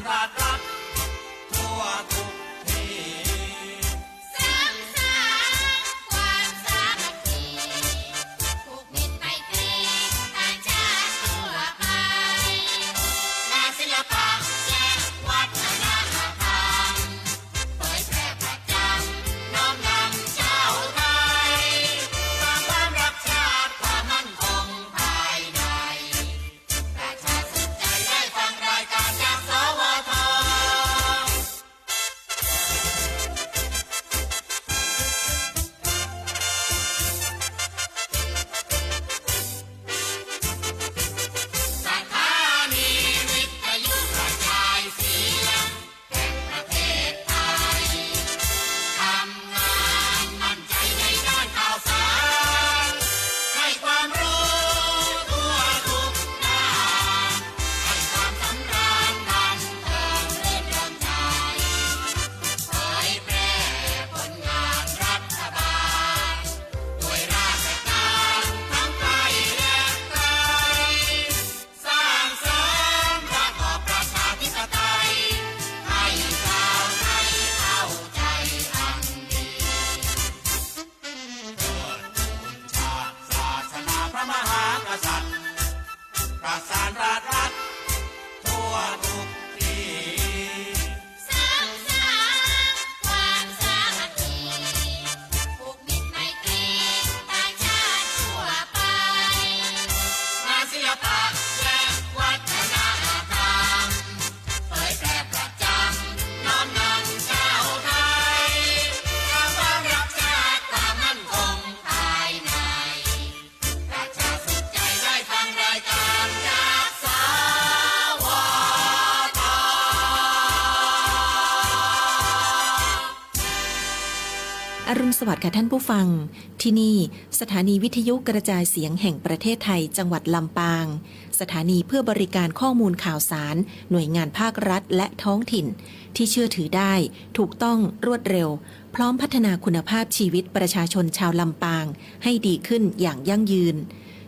านราษฎร์รัฐทั่วทุกที่สร้างสรรค์ความสามัคคีผูกมิตรไมตรีต่างชาติทั่วไปงานศิลปะและวัฒนธรรมเผยแพร่ประจำน้อมนำชาวไทยสร้างความรักชาติความมั่นคงภายในประชาสนใจได้ฟังรายการจากสวท สถานีวิทยุกระจายเสียงแห่งประเทศไทยทำงานมั่นใจในด้านข่าวสารให้ความรู้ทั่วทุกด้านให้ความสำราญบันเทิงรื่นรมใจเผยแพร่ผลงานรัฐบาลด้วยราชการทั้งไทยและไกล สร้างเสริมระบอบประชาธิปไตยให้ชาวไทยเข้าใจอันดีเทิดทูนชาติศาสนาพระมหากษัตริย์ประสานราษฎร์รัฐทั่วทุกที่สร้างสรรค์ความสามัคคีผูกมิตรไมตรีต่างชาติทั่วไปงานศิลปะและวัฒนธรรมเผยแพร่ประจำน้อมนำชาวไทยสร้างความรักชาติความมั่นคงภายในประชาสนใจได้ฟังรายการจากสวท อรุณสวัสดิ์ค่ะท่านผู้ฟังที่นี่สถานีวิทยุกระจายเสียงแห่งประเทศไทยจังหวัดลำปางสถานีเพื่อบริการข้อมูลข่าวสารหน่วยงานภาครัฐและท้องถิ่นที่เชื่อถือได้ถูกต้องรวดเร็วพร้อมพัฒนาคุณภาพชีวิตประชาชนชาวลำปางให้ดีขึ้นอย่างยั่งยืน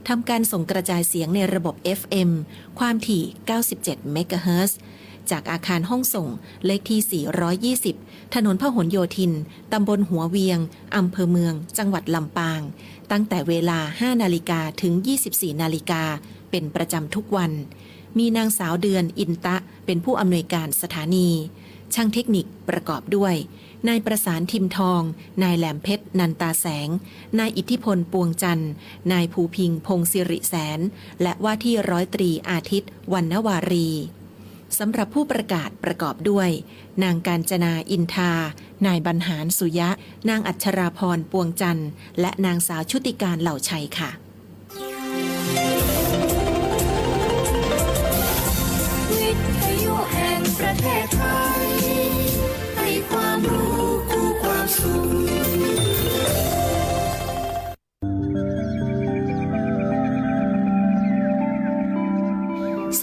ทำการส่งกระจายเสียงในระบบ FM ความถี่ 97 เมกะเฮิรตซ์จากอาคารห้องส่งเลขที่ 420 ถนนพหลโยธิน ตำบลหัวเวียง อำเภอเมือง จังหวัดลำปาง ตั้งแต่เวลา 5 นาฬิกาถึง 24 นาฬิกา เป็นประจำทุกวัน มีนางสาวเดือนอินตะเป็นผู้อำนวยการสถานี ช่างเทคนิคประกอบด้วย นายประสานทิมทอง นายแหลมเพชรนันตาแสง นายอิทธิพลปวงจันทร์ นายภูพิงพงศิริแสน และว่าที่ร้อยตรีอาทิตย์วรรณวารีสำหรับผู้ประกาศประกอบด้วย นางกาญจนาอินทา นายบรรหารสุยะ นางอัชราพรปวงจันทร์ และนางสาวชุติการเหล่าชัยค่ะวิทยุแห่งประเทศไทยให้ความรู้คู่ความสุข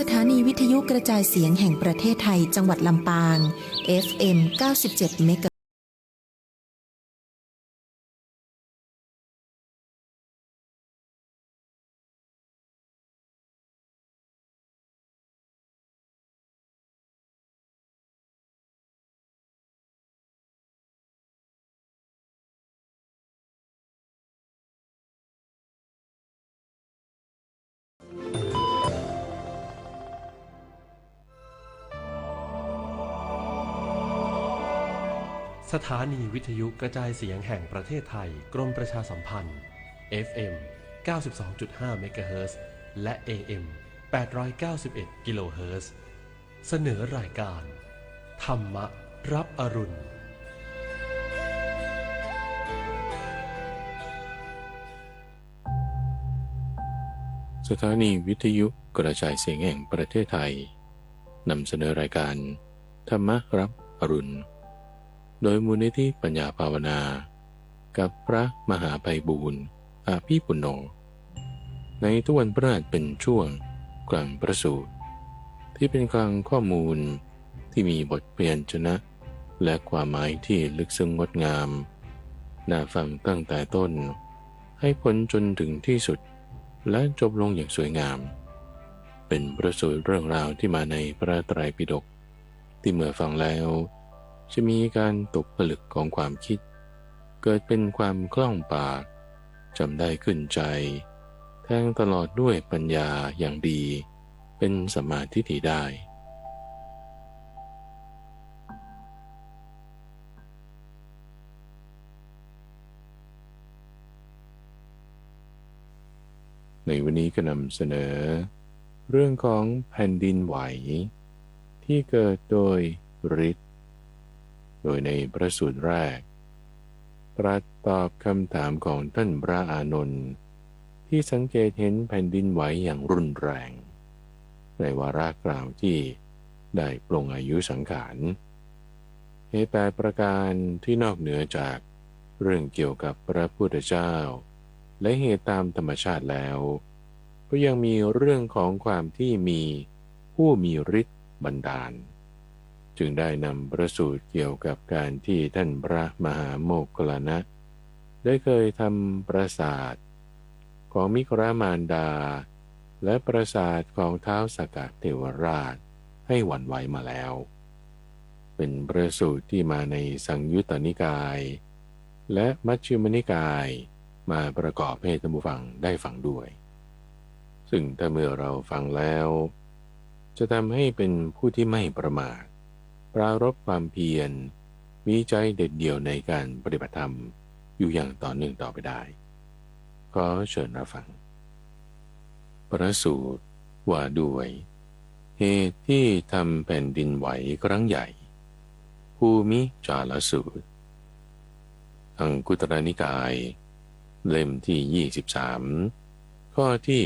สถานีวิทยุกระจายเสียงแห่งประเทศไทยจังหวัดลำปาง FM 97 เมกะสถานีวิทยุกระจายเสียงแห่งประเทศไทยกรมประชาสัมพันธ์ FM 92.5 เมกะเฮิรตซ์และ AM 891 กิโลเฮิรตซ์เสนอรายการธรรมรับอรุณสถานีวิทยุกระจายเสียงแห่งประเทศไทยนำเสนอรายการธรรมรับอรุณโดยมูลนิธิปัญญาภาวนากับพระมหาไพบูลย์อาภีปุณโญในทุกวันพฤหัสเป็นช่วงกลางประสูติที่เป็นกลางข้อมูลที่มีบทพยัญชนะและความหมายที่ลึกซึ้งงดงามน่าฟังตั้งแต่ต้นให้พ้นจนถึงที่สุดและจบลงอย่างสวยงามเป็นประสูติเรื่องราวที่มาในพระไตรปิฎก ที่เมื่อฟังแล้วจะมีการตกผลึกของความคิดเกิดเป็นความคล่องปากจำได้ขึ้นใจแทงตลอดด้วยปัญญาอย่างดีเป็นสัมมาทิฏฐิได้ในวันนี้ก็นำเสนอเรื่องของแผ่นดินไหวที่เกิดโดยฤทธิ์โดยในพระสูตรแรกตรัสตอบคำถามของท่านพระอานนท์ที่สังเกตเห็นแผ่นดินไหวอย่างรุนแรงในวาระกล่าวที่ได้ปลงอายุสังขารเหตุ8ประการที่นอกเหนือจากเรื่องเกี่ยวกับพระพุทธเจ้าและเหตุตามธรรมชาติแล้วก็ยังมีเรื่องของความที่มีผู้มีฤทธิ์บันดาลจึงได้นำประสูตรเกี่ยวกับการที่ท่านพระมหาโมคคัลลานะได้เคยทำปราสาทของมิครามารดาและปราสาทของท้าวสักกะเทวราชให้หวั่นไหวมาแล้วเป็นประสูตรที่มาในสังยุตตนิกายและมัชฌิมนิกายมาประกอบให้ท่านผู้ฟังได้ฟังด้วยซึ่งถ้าเมื่อเราฟังแล้วจะทำให้เป็นผู้ที่ไม่ประมาทปรารภความเพียรมีใจเด็ดเดี่ยวในการปฏิบัติธรรมอยู่อย่างต่อเนื่องต่อไปได้ขอเชิญรับฟังพระสูตรว่าด้วยเหตุที่ทำแผ่นดินไหวครั้งใหญ่ภูมิจารสูตรอังคุตรนิกายเล่มที่23ข้อที่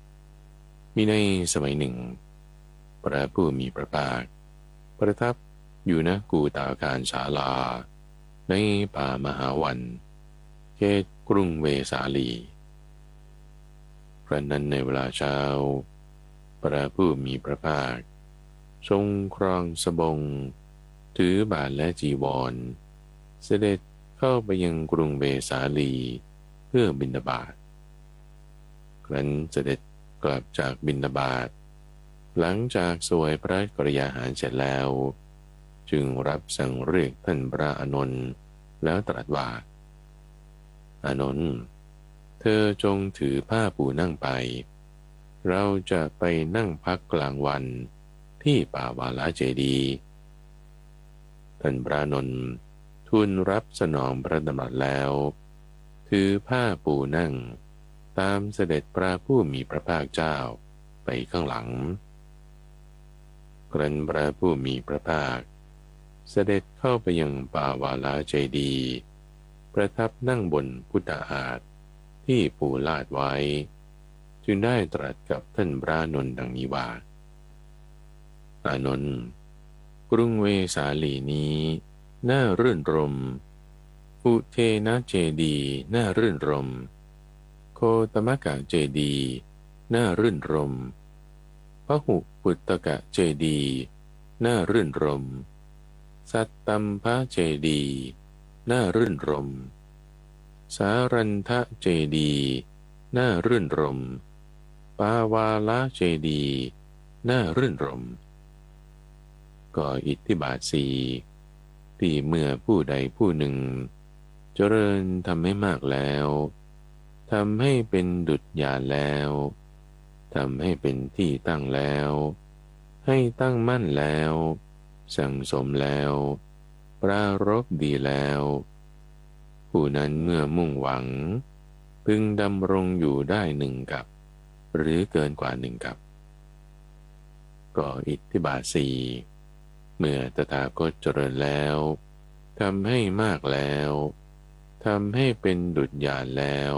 70มีในสมัยหนึ่งพระผู้มีพระภาคประทับอยู่ณกูตาการศาลาในป่ามหาวันเขตกรุงเวสาลีครั้นนั้นในเวลาเช้าพระผู้มีพระภาคทรงครองสบงถือบาทและจีวรเสด็จเข้าไปยังกรุงเวสาลีเพื่อบิณฑบาตครั้นเสด็จกลับจากบิณฑบาตหลังจากเสวยพระกรยาหารเสร็จแล้วจึงรับสั่งเรียกท่านพระอานนท์แล้วตรัสว่าอานนท์เธอจงถือผ้าปูนั่งไปเราจะไปนั่งพักกลางวันที่ป่าวาลเจดีย์ท่านพระอานนท์ทูลรับสนองพระดำรัสแล้วถือผ้าปูนั่งตามเสด็จพระผู้มีพระภาคเจ้าไปข้างหลังครั้นพระผู้มีพระภาคเสด็จเข้าไปยังป่าวาลเจดีย์ประทับนั่งบนพุทธาสน์ที่ปูลาดไว้จึงได้ตรัสกับท่านพระอานนท์ดังนี้ว่าอานนท์กรุงเวสาลีนี้น่ารื่นรมอุเทนะเจดีย์น่ารื่นรมโคตมกะเจดีย์น่ารื่นรมพหุปุตตกะเจดีย์น่ารื่นรมสัตตัมภะเจดีย์น่ารื่นรมสารันทะเจดีย์น่ารื่นรมปาวาลเจดีย์น่ารื่นรมก็อิทธิบาทสี่ที่เมื่อผู้ใดผู้หนึ่งเจริญทำให้มากแล้วทำให้เป็นดุจญาณแล้วทำให้เป็นที่ตั้งแล้วให้ตั้งมั่นแล้วสั่งสมแล้วปรารภดีแล้วผู้นั้นเมื่อมุ่งหวังพึงดำรงอยู่ได้1 กัปหรือเกินกว่า1 กัปก็อิทธิบาทสี่เมื่อตถาคตเจริญแล้วทำให้มากแล้วทำให้เป็นดุจญาณแล้ว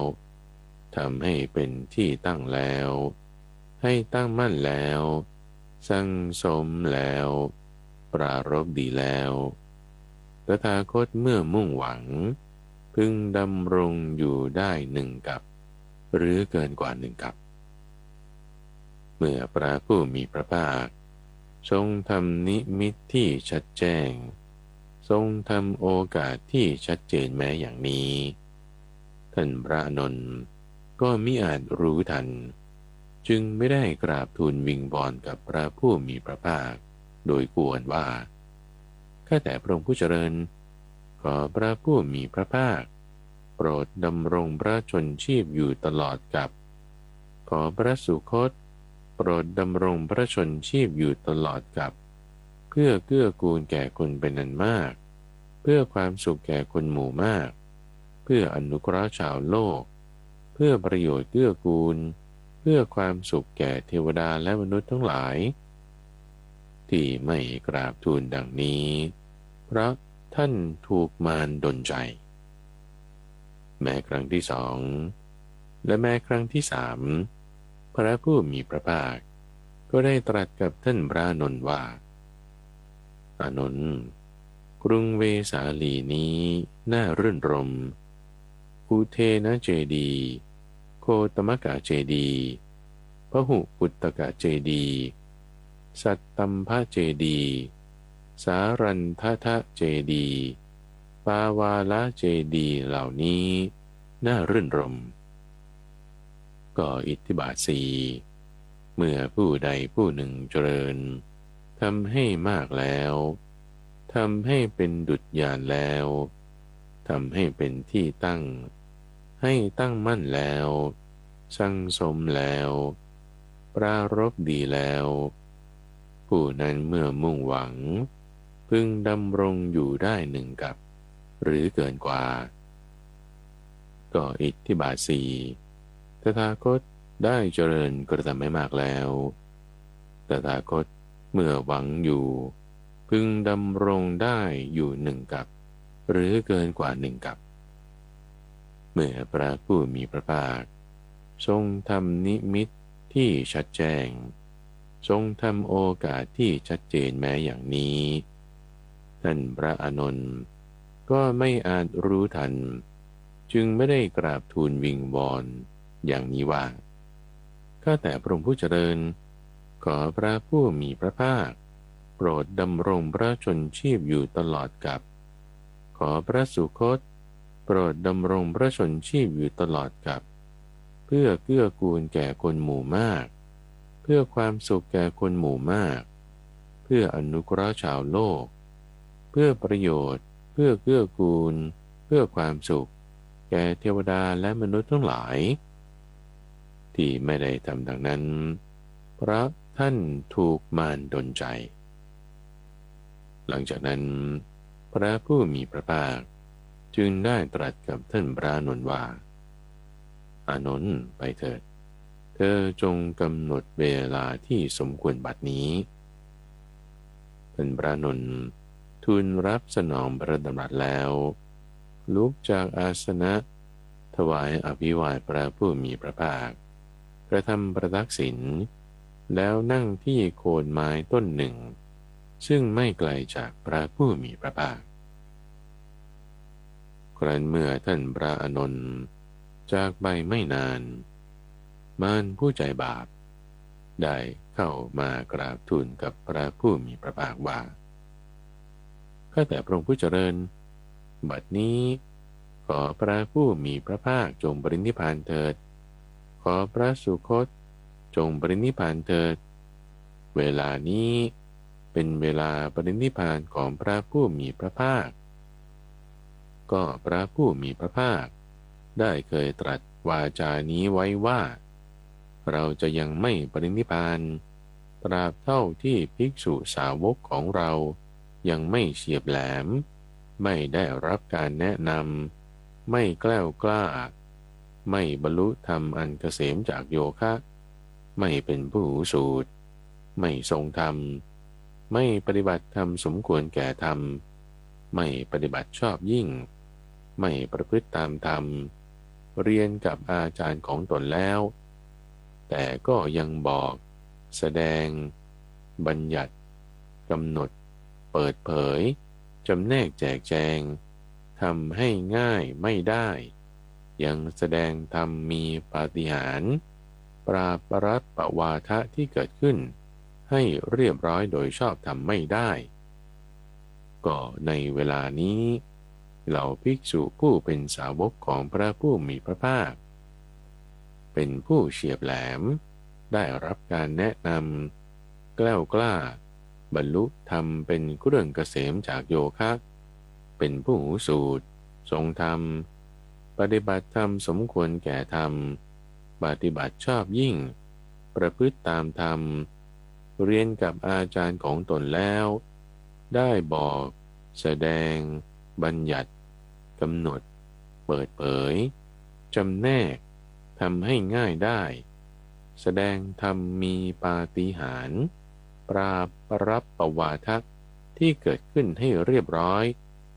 ทำให้เป็นที่ตั้งแล้วให้ตั้งมั่นแล้วสั่งสมแล้วปรารภดีแล้วตถาคตเมื่อมุ่งหวังพึงดำรงอยู่ได้1 กัปหรือเกินกว่า1 กัปเมื่อพระผู้มีพระภาคทรงทำนิมิตที่ชัดแจ้งทรงทำโอกาสที่ชัดเจนแม้อย่างนี้ท่านพระอานนท์ก็มิอาจรู้ทันจึงไม่ได้กราบทูลวิงวอนกับพระผู้มีพระภาค โดยควรว่าข้าแต่พระองค์ผู้เจริญขอพระผู้มีพระภาคโปรดดำรงพระชนชีพอยู่ตลอดกับขอพระสุคตโปรดดำรงพระชนชีพอยู่ตลอดกับเพื่อเกื้อกูลแก่คนเป็นอันมากเพื่อความสุขแก่คนหมู่มากเพื่ออนุเคราะห์ชาวโลกเพื่อประโยชน์เกื้อกูลเพื่อความสุขแก่เทวดาและมนุษย์ทั้งหลายที่ไม่กราบทูลดังนี้เพราะท่านถูกมารดลใจแม้ครั้งที่สองและแม้ครั้งที่สามพระผู้มีพระภาคก็ได้ตรัสกับท่านพระอานนท์ว่าอานนท์กรุงเวสาลีนี้น่ารื่นรมอุเทนะเจดีโคตมกะเจดีพหุปุตตกะเจดีสัตตัมภะเจดีสารันททะเจดีปาวาละเจดีเหล่านี้น่ารื่นรมก็อิทธิบาทสี่เมื่อผู้ใดผู้หนึ่งเจริญทำให้มากแล้วทำให้เป็นดุจยานแล้วทำให้เป็นที่ตั้งให้ตั้งมั่นแล้วสั่งสมแล้วปรารภดีแล้วผู้นั้นเมื่อมุ่งหวังพึงดำรงอยู่ได้หนึ่งกับหรือเกินกว่าก็อิทธิบาทสี่ตถาคตได้เจริญกระทำให้มากแล้วตถาคตเมื่อหวังอยู่พึงดำรงได้อยู่หนึ่งกับหรือเกินกว่าหนึ่งกับเมื่อพระผู้มีพระภาคทรงทำนิมิตที่ชัดแจ้งทรงทำโอกาสที่ชัดเจนแม้อย่างนี้ท่านพระอานนท์ก็ไม่อาจรู้ทันจึงไม่ได้กราบทูลวิงวอนอย่างนี้ว่าข้าแต่พระองค์ผู้เจริญขอพระผู้มีพระภาคโปรดดำรงพระชนชีพอยู่ตลอดกับขอพระสุคตโปรดดำรงพระชนชีพอยู่ตลอดกับเพื่อเกื้อกูลแก่คนหมู่มากเพื่อความสุขแก่คนหมู่มากเพื่ออนุเคราะห์ชาวโลกเพื่อประโยชน์เพื่อเกื้อกูลเพื่อความสุขแก่เทวดาและมนุษย์ทั้งหลายที่ไม่ได้ทำดังนั้นเพราะท่านถูกมารดลใจหลังจากนั้นพระผู้มีพระภาคจึงได้ตรัสกับท่านพระอานนท์ว่าอานนท์ไปเถิดเธอจงกำหนดเวลาที่สมควรบัดนี้ท่านพระอานนท์ทูลรับสนองพระดำรัสแล้วลุกจากอาสนะถวายอภิวาทพระผู้มีพระภาคกระทำประทักษิณแล้วนั่งที่โคนไม้ต้นหนึ่งซึ่งไม่ไกลจากพระผู้มีพระภาคครั้นเมื่อท่านพระอานนท์จากไปไม่นานมารผู้ใจบาปได้เข้ามากราบทูลกับพระผู้มีพระภาคว่าข้าแต่พระองค์ผู้เจริญบัดนี้ขอพระผู้มีพระภาคจงปรินิพพานเถิดขอพระสุคตจงปรินิพพานเถิดเวลานี้เป็นเวลาปรินิพพานของพระผู้มีพระภาคก็พระผู้มีพระภาคได้เคยตรัสวาจานี้ไว้ว่าเราจะยังไม่ปรินิพพานตราบเท่าที่ภิกษุสาวกของเรายังไม่เฉียบแหลมไม่ได้รับการแนะนำไม่แกล้วกล้าไม่บรรลุธรรมอันเกษมจากโยคะไม่เป็นผู้หูสูตรไม่ทรงธรรมไม่ปฏิบัติธรรมสมควรแก่ธรรมไม่ปฏิบัติชอบยิ่งไม่ประพฤติตามธรรมเรียนกับอาจารย์ของตนแล้วแต่ก็ยังบอกแสดงบัญญัติกำหนดเปิดเผยจำแนกแจกแจงทำให้ง่ายไม่ได้ยังแสดงธรรมมีปาฏิหาริย์ปราบปรัตปวาทะที่เกิดขึ้นให้เรียบร้อยโดยชอบธรรมไม่ได้ก็ในเวลานี้เหล่าภิกษุผู้เป็นสาวกของพระผู้มีพระภาคเป็นผู้เฉียบแหลมได้รับการแนะนำแกล้วกล้า บรรลุธรรมเป็นเครื่องเกษมจากโยคะเป็นผู้หูสูตรทรงธรรมปฏิบัติธรรมสมควรแก่ธรรมปฏิบัติชอบยิ่งประพฤติตามธรรมเรียนกับอาจารย์ของตนแล้วได้บอกแสดงบัญญัติกำหนดเปิดเผยจำแนกทำให้ง่ายได้แสดงธรรมมีปาฏิหาริย์ปราบปรับปวาทะที่เกิดขึ้นให้เรียบร้อย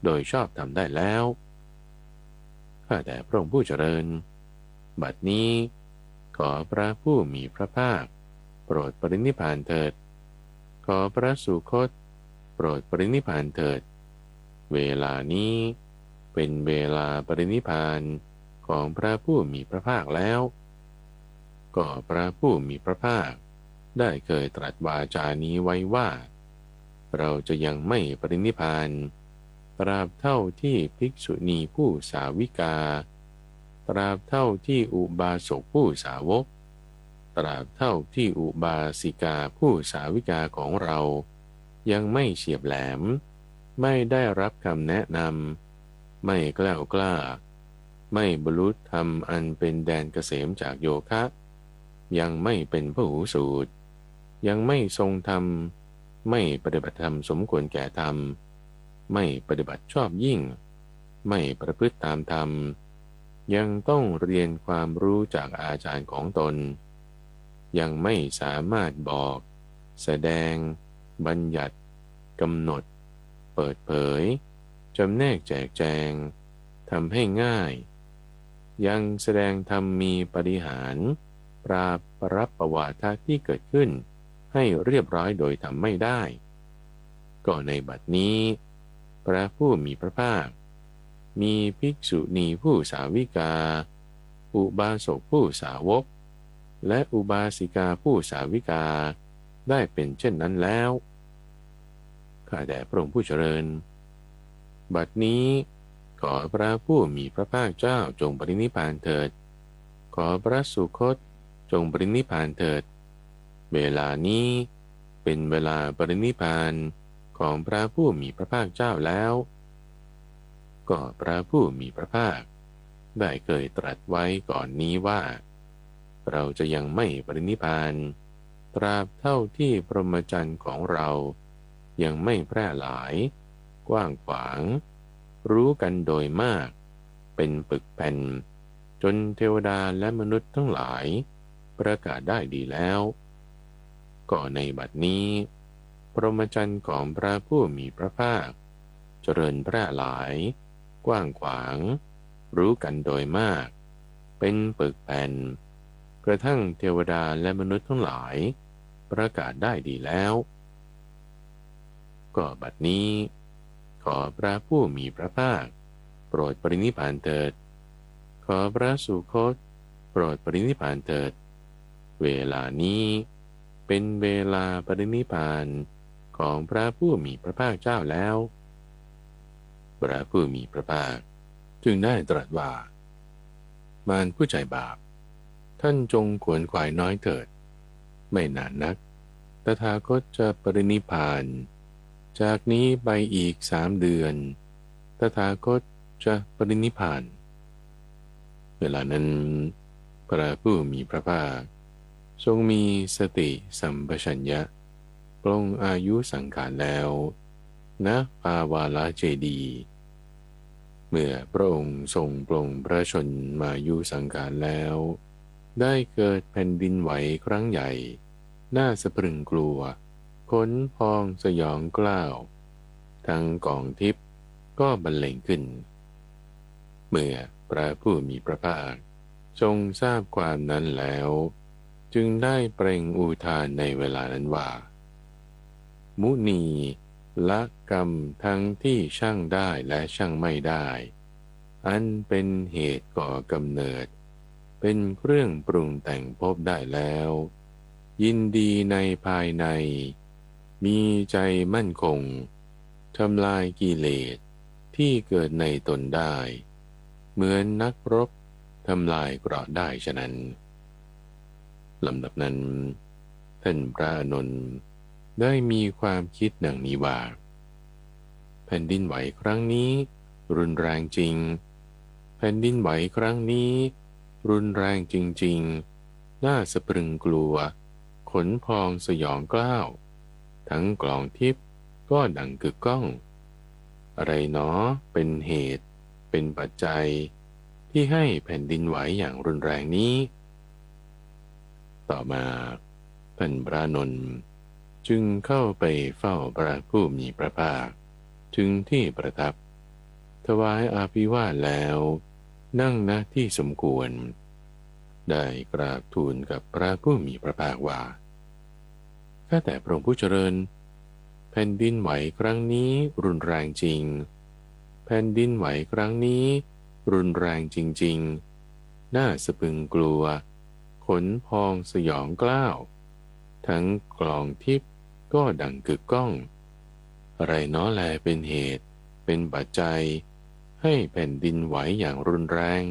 โดยชอบทำได้แล้วข้าแต่พระองค์ผู้เจริญบัดนี้ขอพระผู้มีพระภาคโปรดปรินิพพานเถิดขอพระสุคตโปรดปรินิพพานเถิดเวลานี้เป็นเวลาปรินิพพานของพระผู้มีพระภาคแล้วก็พระผู้มีพระภาคได้เคยตรัสวาจานี้ไว้ว่าเราจะยังไม่ปรินิพพานตราบเท่าที่ภิกษุณีผู้สาวิกาตราบเท่าที่อุบาสกผู้สาวกตราบเท่าที่อุบาสิกาผู้สาวิกาของเรายังไม่เฉียบแหลมไม่ได้รับคำแนะนำไม่กล้ากล้าไม่บรรลุธรรมอันเป็นแดนเกษมจากโยคะยังไม่เป็นพหูสูตรยังไม่ทรงธรรมไม่ปฏิบัติธรรมสมควรแก่ธรรมไม่ปฏิบัติชอบยิ่งไม่ประพฤติตามธรรมยังต้องเรียนความรู้จากอาจารย์ของตนยังไม่สามารถบอกแสดงบัญญัติกำหนดเปิดเผยจำแนกแจกแจงทำให้ง่ายยังแสดงธรรมมีปฏิหารปราบปรับปวาทะที่เกิดขึ้นให้เรียบร้อยโดยทำไม่ได้ก็ในบัดนี้พระผู้มีพระภาคมีภิกษุณีผู้สาวิกาอุบาสกผู้สาวกและอุบาสิกาผู้สาวิกาได้เป็นเช่นนั้นแล้วข้าแต่พระองค์ผู้เจริญบัดนี้ขอพระผู้มีพระภาคเจ้าจงปรินิพพานเถิดขอพระสุคตจงปรินิพพานเถิดเวลานี้เป็นเวลาปรินิพพานของพระผู้มีพระภาคเจ้าแล้วก็พระผู้มีพระภาคได้เคยตรัสไว้ก่อนนี้ว่าเราจะยังไม่ปรินิพพานตราบเท่าที่พรหมจรรย์ของเรายังไม่แพร่หลายกว้างขวางรู้กันโดยมากเป็นปึกแผ่นจนเทวดาและมนุษย์ทั้งหลายประกาศได้ดีแล้วก็ในบัดนี้พรหมจรรย์ของพระผู้มีพระภาคเจริญแพร่หลายกว้างขวางรู้กันโดยมากเป็นปึกแผ่นกระทั่งเทวดาและมนุษย์ทั้งหลายประกาศได้ดีแล้วก็บัดนี้ขอพระผู้มีพระภาคโปรดปรินิพพานเถิดขอพระสุคตโปรดปรินิพพานเถิดเวลานี้เป็นเวลาปรินิพพานของพระผู้มีพระภาคเจ้าแล้วพระผู้มีพระภาคจึงได้ตรัสว่ามารผู้ใจบาปท่านจงขวนขวายน้อยเถิดไม่นานนักตถาคตจะปรินิพพานจากนี้ไปอีก3 เดือนตถาคตจะปรินิพพานเวลานั้นพระผู้มีพระภาคทรงมีสติสัมปชัญญะปลงอายุสังขารแล้วณปาวาลเจดีย์เมื่อพระองค์ทรงปลงพระชนมายุสังขารแล้วได้เกิดแผ่นดินไหวครั้งใหญ่น่าสะพรึงกลัวขนพองสยองกล้าวทั้งกองทิพย์ก็บรรเลงขึ้นเมื่อพระผู้มีพระภาคทรงทราบความนั้นแล้วจึงได้เปล่งอุทานในเวลานั้นว่ามุนีละกรรมทั้งที่ช่างได้และช่างไม่ได้อันเป็นเหตุก่อกำเนิดเป็นเครื่องปรุงแต่งภพได้แล้วยินดีในภายในมีใจมั่นคงทำลายกิเลสที่เกิดในตนได้เหมือนนักรบทำลายเกราะได้ฉะนั้นลำดับนั้นท่านพระอานนท์ ได้มีความคิดดังนี้ว่าแผ่นดินไหวครั้งนี้รุนแรงจริงแผ่นดินไหวครั้งนี้รุนแรงจริงๆน่าสะพรึงกลัวขนพองสยองกล้าวทั้งกลองทิพย์ก็ดังกึกก้องอะไรหนอเป็นเหตุเป็นปัจจัยที่ให้แผ่นดินไหวอย่างรุนแรงนี้ต่อมาท่านพระนนท์จึงเข้าไปเฝ้าพระผู้มีพระภาคถึงที่ประทับถวายอาภิวาทแล้วนั่งณที่สมควรได้กราบทูลกับพระผู้มีพระภาคว่าข้าแต่พระองค์ผู้เจริญแผ่นดินไหวครั้งนี้รุนแรงจริงแผ่นดินไหวครั้งนี้รุนแรงจริงๆน่าสะพรึงกลัวขนพองสยองกล้าวทั้งกลองทิพย์ก็ดังกึกก้องอะไรน้อแลเป็นเหตุเป็นปัจจัยให้แผ่นดินไหวอย่างรุนแรง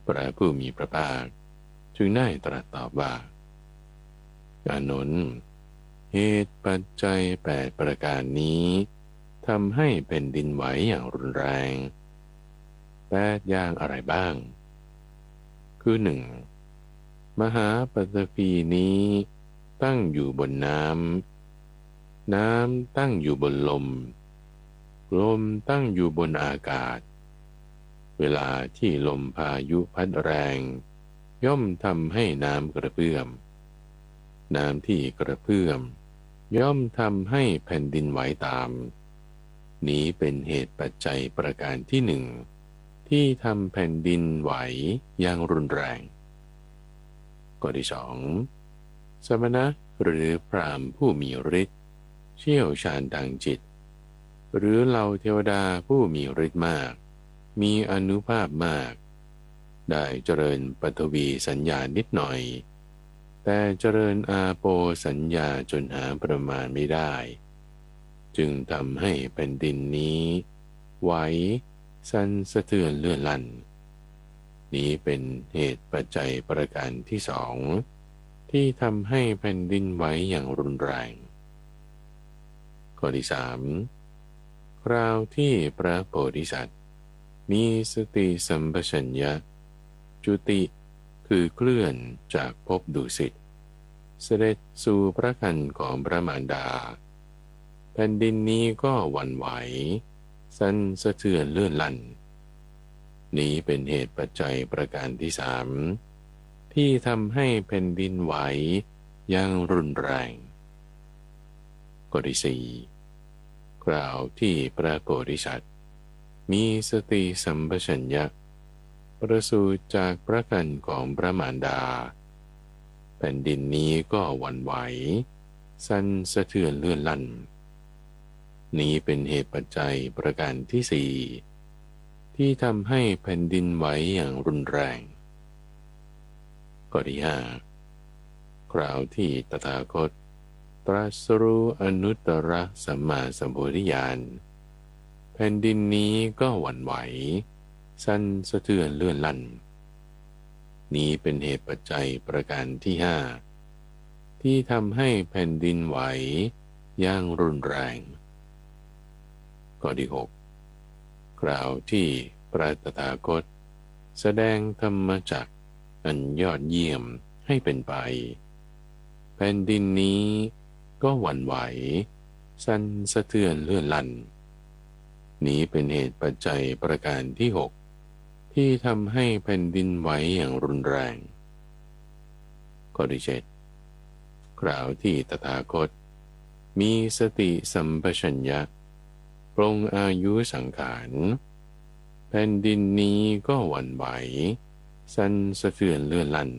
พระผู้มีพระภาคจึงได้ตรัสตอบว่าอานนท์เหตุปัจจัย8ประการนี้ทำให้แผ่นดินไหวอย่างรุนแรง8อย่างอะไรบ้างคือ 1. มหาปฐพีนี้ตั้งอยู่บนน้ำน้ำตั้งอยู่บนลมลมตั้งอยู่บนอากาศเวลาที่ลมพายุพัดแรงย่อมทำให้น้ำกระเพื่อมน้ำที่กระเพื่อมย่อมทำให้แผ่นดินไหวตามนี้เป็นเหตุปัจจัยประการที่ 1ที่ทำแผ่นดินไหวอย่างรุนแรงข้อที่ 2สมณะหรือพราหมณ์ผู้มีฤทธิ์เชี่ยวชาญทางจิตหรือเหล่าเทวดาผู้มีฤทธิ์มากมีอานุภาพมากได้เจริญปฐวีสัญญานิดหน่อยแต่เจริญอาโปสัญญาจนหาประมาณไม่ได้จึงทำให้แผ่นดินนี้ไหวสั่นสะเทือนเลื่อนลั่นนี้เป็นเหตุปัจจัยประการที่ 2ที่ทำให้แผ่นดินไหวอย่างรุนแรงข้อที่ 3คราวที่พระโพธิสัตว์มีสติสัมปชัญญะจุติคือเคลื่อนจากภพดุสิตเสด็จสู่พระคันของพระมารดาแผ่นดินนี้ก็หวั่นไหวสั่นสะเทือนเลื่อนลั่นนี้เป็นเหตุปัจจัยประการที่ 3ที่ทำให้แผ่นดินไหวอย่างรุนแรงข้อที่ 4คราวที่พระโพธิสัตว์มีสติสัมปชัญญะประสูติจากพระคันของพระมารดาแผ่นดินนี้ก็หวั่นไหวสั่นสะเทือนเลื่อนลั่นนี้เป็นเหตุปัจจัยประการที่ 4ที่ทำให้แผ่นดินไหวอย่างรุนแรงข้อที่ 5คราวที่ตถาคตตรัสรู้อนุตตรสัมมาสัมโพธิญาณแผ่นดินนี้ก็หวั่นไหวสั่นสะเทือนเลื่อนลั่นนี้เป็นเหตุปัจจัยประการที่ 5ที่ทำให้แผ่นดินไหวอย่างรุนแรงข้อที่ 6คราวที่พระตถาคตแสดงธรรมจักรอันยอดเยี่ยมให้เป็นไปแผ่นดินนี้ก็หวั่นไหวสั่นสะเทือนเลื่อนลั่นนี้เป็นเหตุปัจจัยประการที่ 6ที่ทำให้แผ่นดินไหวอย่างรุนแรงข้อที่ 7คราวที่ตถาคตมีสติสัมปชัญญะปลงอายุสังขารแผ่นดินนี้ก็หวั่นไหวสั่นสะเทือนเลื่อนลั่น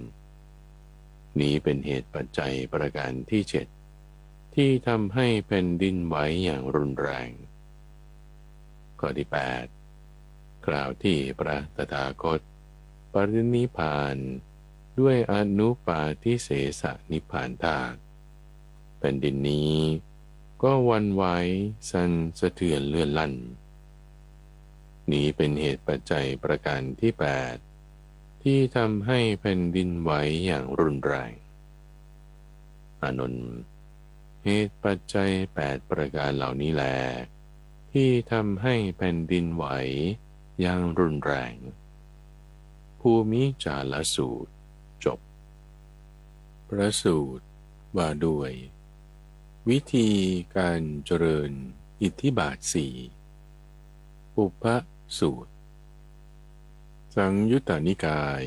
นี้เป็นเหตุปัจจัยประการที่ 7ที่ทำให้แผ่นดินไหวอย่างรุนแรงข้อที่ 8คราวที่พระตถาคตปรินิพพานด้วยอนุปาทิเสสนิพพานธาตุแผ่นดินนี้ก็หวั่นไหวสั่นสะเทือนเลื่อนลั่นนี้เป็นเหตุปัจจัยประการที่ 8ที่ทำให้แผ่นดินไหวอย่างรุนแรงอานนท์ เหตุปัจจัย8ประการเหล่านี้แลที่ทำให้แผ่นดินไหวอย่างรุนแรงภูมิจาลสูตรจบพระสูตรว่าด้วยวิธีการเจริญอิทธิบาทสี่ปุพพสูตรสังยุตตนิกาย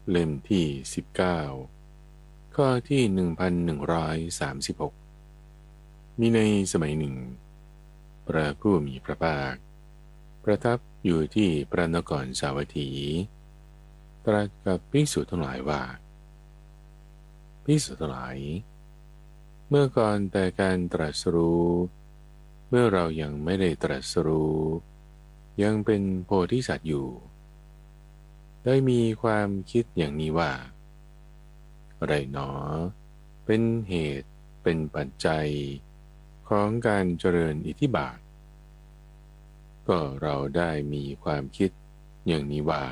เล่มที่19ข้อที่1136มีในสมัยหนึ่งพระผู้มีพระภาคประทับอยู่ที่พระนครสาวัตถีตรัสกับภิกษุทั้งหลายว่าภิกษุทั้งหลายเมื่อก่อนแต่การตรัสรู้เมื่อเรายังไม่ได้ตรัสรู้ยังเป็นโพธิสัตว์อยู่ได้มีความคิดอย่างนี้ว่าอะไรหนอเป็นเหตุเป็นปัจจัยของการเจริญอิทธิบาทก็เราได้มีความคิดอย่างนี้ว่า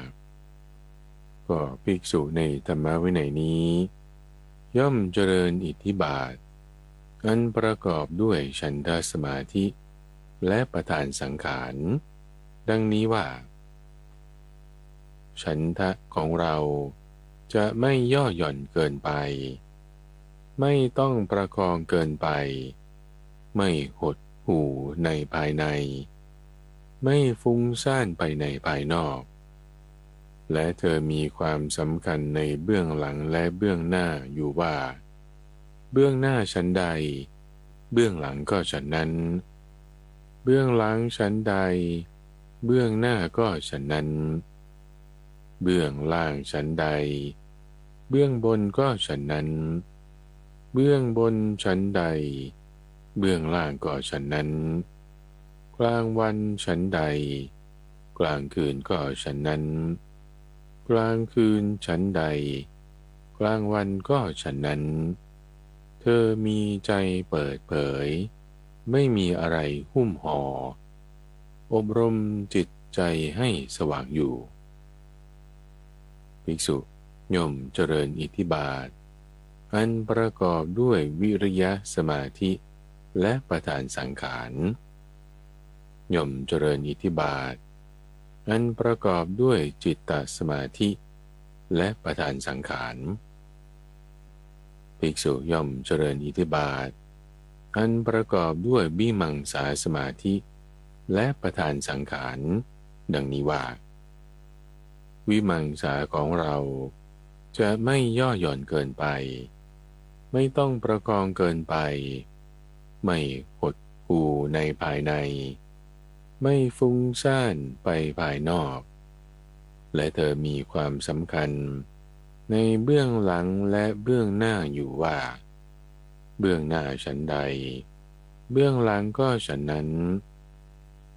ก็ภิกษุในธรรมวินัยนี้ย่อมเจริญอิทธิบาทอันประกอบด้วยฉันทสมาธิและประธานสังขารดังนี้ว่าฉันทะของเราจะไม่ย่อหย่อนเกินไปไม่ต้องประคองเกินไปไม่หดหู่ในภายในไม่ฟุ้งซ่านไปในภายนอกและเธอมีความสำคัญในเบื้องหลังและเบื้องหน้าอยู่ว่าเบื้องหน้าฉันใดเบื้องหลังก็ฉันนั้นเบื้องหลังฉันใดเบื้องหน้าก็ฉันนั้นเบื้องล่างฉันใดเบื้องบนก็ฉันนั้นเบื้องบนฉันใดเบื้องล่างก็ฉันนั้นกลางวันฉันใดกลางคืนก็ฉันนั้นกลางคืนฉันใดกลางวันก็ฉันนั้นเธอมีใจเปิดเผยไม่มีอะไรหุ้มห่ออบรมจิตใจให้สว่างอยู่ภิกษุย่อมเจริญอิทธิบาทอันประกอบด้วยวิริยะสมาธิและประธานสังขารย่อมเจริญอิทธิบาทอันประกอบด้วยจิตตสมาธิและประธานสังขารภิกษุย่อมเจริญอิทธิบาทอันประกอบด้วยวิมังสาสมาธิและประธานสังขารดังนี้ว่าวิมังสาของเราจะไม่ย่อหย่อนเกินไปไม่ต้องประคองเกินไปไม่หดหู่ในภายในไม่ฟุ้งซ่านไปภายนอกและเธอมีความสำคัญในเบื้องหลังและเบื้องหน้าอยู่ว่าเบื้องหน้าฉันใดเบื้องหลังก็ฉันนั้น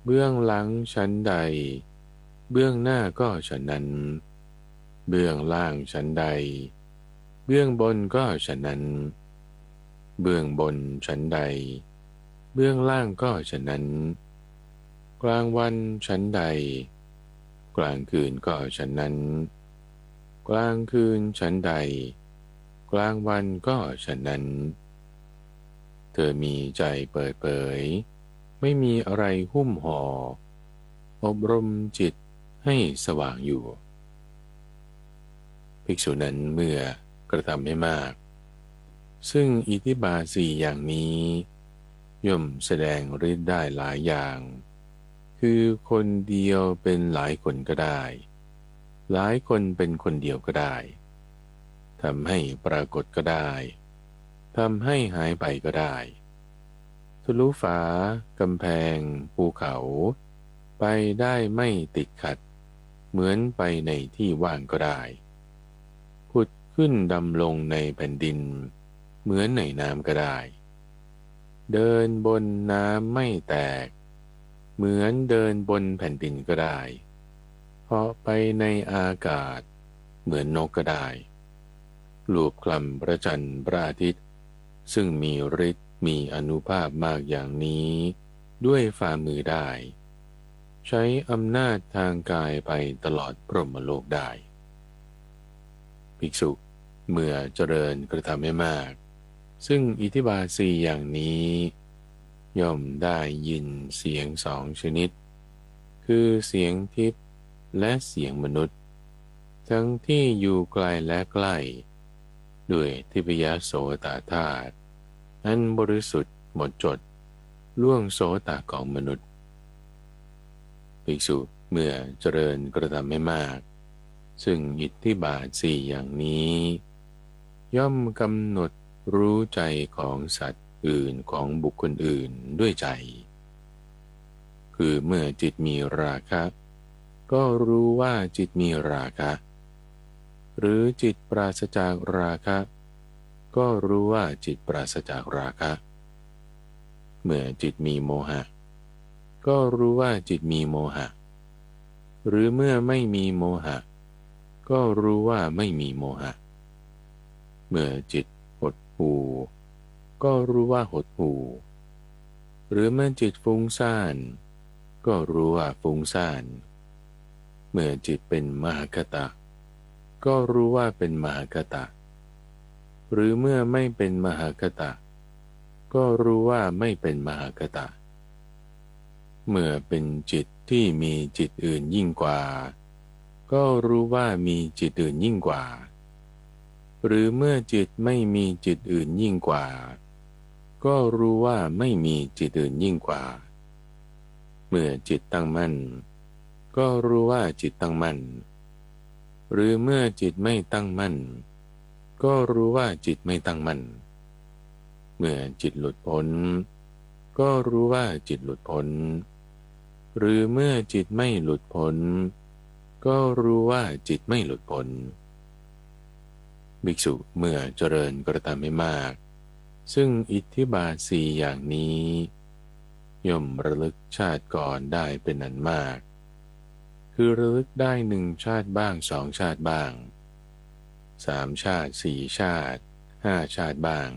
เบื้องหลังฉันใดเบื้องหน้าก็ฉันนั้นเบื้องล่างฉันใดเบื้องบนก็ฉันนั้นเบื้องบนฉันใดเบื้องล่างก็ฉันนั้นกลางวันฉันใดกลางคืนก็ฉันนั้นกลางคืนฉันใดกลางวันก็ฉันนั้นเธอมีใจเปิดเผยไม่มีอะไรหุ้มห่ออบรมจิตให้สว่างอยู่ภิกษุนั้นเมื่อกระทำให้มากซึ่งอิทธิบาทสี่อย่างนี้ย่อมแสดงฤทธิ์ได้หลายอย่างคือคนเดียวเป็นหลายคนก็ได้หลายคนเป็นคนเดียวก็ได้ทำให้ปรากฏก็ได้ทำให้หายไปก็ได้ทะลุฝากำแพงภูเขาไปได้ไม่ติดขัดเหมือนไปในที่ว่างก็ได้ผุดขึ้นดำลงในแผ่นดินเหมือนในน้ำก็ได้เดินบนน้ำไม่แตกเหมือนเดินบนแผ่นดินก็ได้เหาะไปในอากาศเหมือนนกก็ได้ลูบคลำพระจันทร์พระอาทิตย์ซึ่งมีฤทธิ์มีอานุภาพมากอย่างนี้ด้วยฝ่ามือได้ใช้อำนาจทางกายไปตลอดพรหมโลกได้ภิกษุเมื่อเจริญกระทำให้มาก ซึ่งอิทธิบาทสี่อย่างนี้ย่อมได้ยินเสียงสองชนิดคือเสียงทิพย์และเสียงมนุษย์ทั้งที่อยู่ไกลและใกล้ด้วยทิพยโสตธาตุอันบริสุทธิ์หมดจดล่วงโสตของมนุษย์ภิกษุเมื่อเจริญกระทำไม่มากซึ่งอิทธิบาทสี่อย่างนี้ย่อมกำหนดรู้ใจของสัตว์อื่นของบุคคลอื่นด้วยใจคือเมื่อจิตมีราคะก็รู้ว่าจิตมีราคะหรือจิตปราศจากราคะก็รู้ว่าจิตปราศจากราคะเมื่อจิตมีโมหะก็รู้ว่าจิตมีโมหะหรือเมื่อไม่มีโมหะก็รู้ว่าไม่มีโมหะเมื่อจิตหดหู่ก็รู้ว่าหดหู่หรือเมื่อจิตฟุ้งซ่านก็รู้ว่าฟุ้งซ่านเมื่อจิตเป็นมหคตะก็รู้ว่าเป็นมหคตะหรือเมื่อไม่เป็นมหคตะก็รู้ว่าไม่เป็นมหคตะเมื่อเป็นจิตที่มีจิตอื่นยิ่งกว่าก็รู้ว่ามีจิตอื่นยิ่งกว่าหรือเมื่อจิตไม่มีจิตอื่นยิ่งกว่าก็รู้ว่าไม่มีจิตอื่นยิ่งกว่าเมื่อจิตตั้งมั่นก็รู้ว่าจิตตั้งมั่นหรือเมื่อจิตไม่ตั้งมั่นก็รู้ว่าจิตไม่ตั้งมั่นเมื่อจิตหลุดพ้นก็รู้ว่าจิตหลุดพ้นหรือเมื่อจิตไม่หลุดพ้นก็รู้ว่าจิตไม่หลุดพ้นภิกษุเมื่อเจริญกระทำให้มากซึ่งอิทธิบาทสี่อย่างนี้ย่อมระลึกชาติก่อนได้เป็นอันมากคือระลึกได้หนึ่งชาติบ้างสองชาติบ้างสามชาติสี่ชาติห้าชาติบ้าง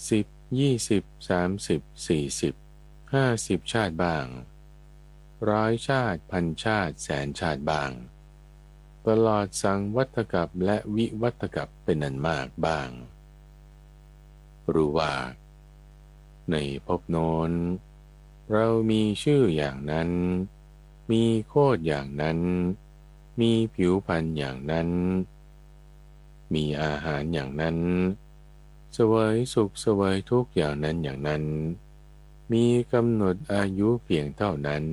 10 20 30 40 50ชาติบ้าง100ชาติพันชาติแสนชาติบ้างตลอดสังวัฏกัปและวิวัฏกัปเป็นอันมากบ้างรู้ว่าในภพโน้นเรามีชื่ออย่างนั้นมีโคดอย่างนั้นมีผิวพรรณอย่างนั้นมีอาหารอย่างนั้นเสวยสุขเสวยทุกข์อย่างนั้นอย่างนั้นมีกำหนดอายุเพียงเท่านั้น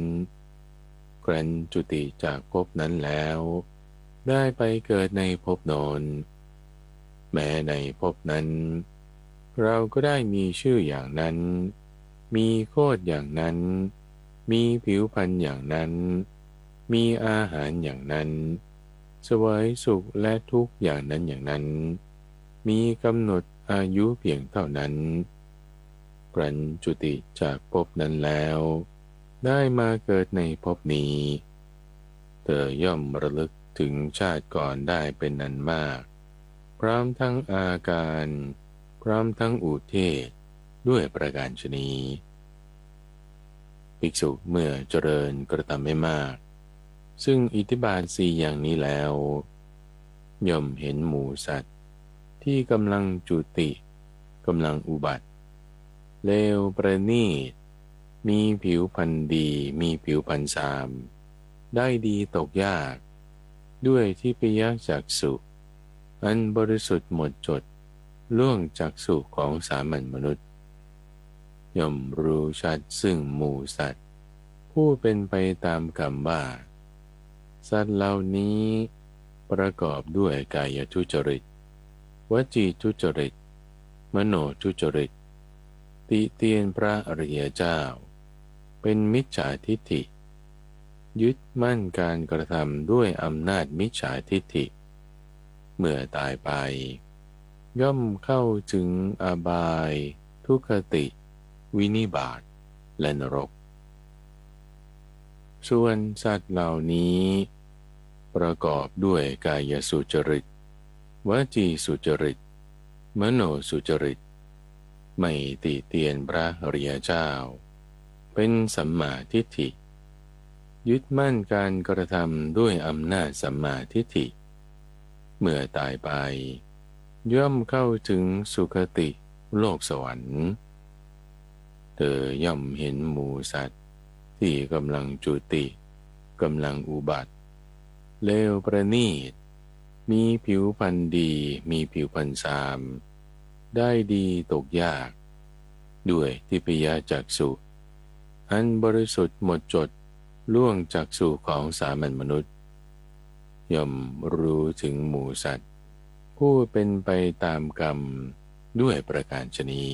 ครั้นจุติจากภพนั้นแล้วได้ไปเกิดในภพโน้นแม้ในภพนั้นเราก็ได้มีชื่ออย่างนั้นมีโคดอย่างนั้นมีผิวพรรณอย่างนั้นมีอาหารอย่างนั้นเสวยสุขและทุกข์อย่างนั้นอย่างนั้นมีกำหนดอายุเพียงเท่านั้นครั้นจุติจากภพนั้นแล้วได้มาเกิดในภพนี้เธอย่อมระลึกถึงชาติก่อนได้เป็นอันมากพร้อมทั้งอาการพร้อมทั้งอุเทศด้วยประการฉนี้ภิกษุเมื่อเจริญกระทำไม่มากซึ่งอิทธิบาทสี่อย่างนี้แล้วย่อมเห็นหมู่สัตว์ที่กำลังจุติกำลังอุบัติเลวประณีตมีผิวพรรณดีมีผิวพรรณสามได้ดีตกยากด้วยทิพยจักษุอันบริสุทธิ์หมดจดล่วงจักษุของสามัญมนุษย์ย่อมรู้ชัดซึ่งหมู่สัตว์ผู้เป็นไปตามกรรมว่าสัตว์เหล่านี้ประกอบด้วยกายทุจริตวจีทุจริตมโนทุจริตติเตียนพระอริยเจ้าเป็นมิจฉาทิฏฐิยึดมั่นการกระทำด้วยอำนาจมิจฉาทิฏฐิเมื่อตายไปย่อมเข้าถึงอบายทุกขติวินิบาตและนรกส่วนสัตว์เหล่านี้ประกอบด้วยกายสุจริตวจีสุจริตมโนสุจริตไม่ติเตียนพระอริยเจ้าเป็นสัมมาทิฏฐิยึดมั่นการกระทำด้วยอำนาจสัมมาทิฏฐิเมื่อตายไปย่อมเข้าถึงสุคติ โลกสวรรค์เธอย่อมเห็นหมูสัตว์ที่กำลังจุติกำลังอุบัติเลวประณีตมีผิวพรรณดีมีผิวพรรณทรามได้ดีตกยากด้วยทิพยจักษุอันบริสุทธิ์หมดจดล่วงจักษุของสามัญมนุษย์ย่อมรู้ถึงหมู่สัตว์ผู้เป็นไปตามกรรมด้วยประการฉนี้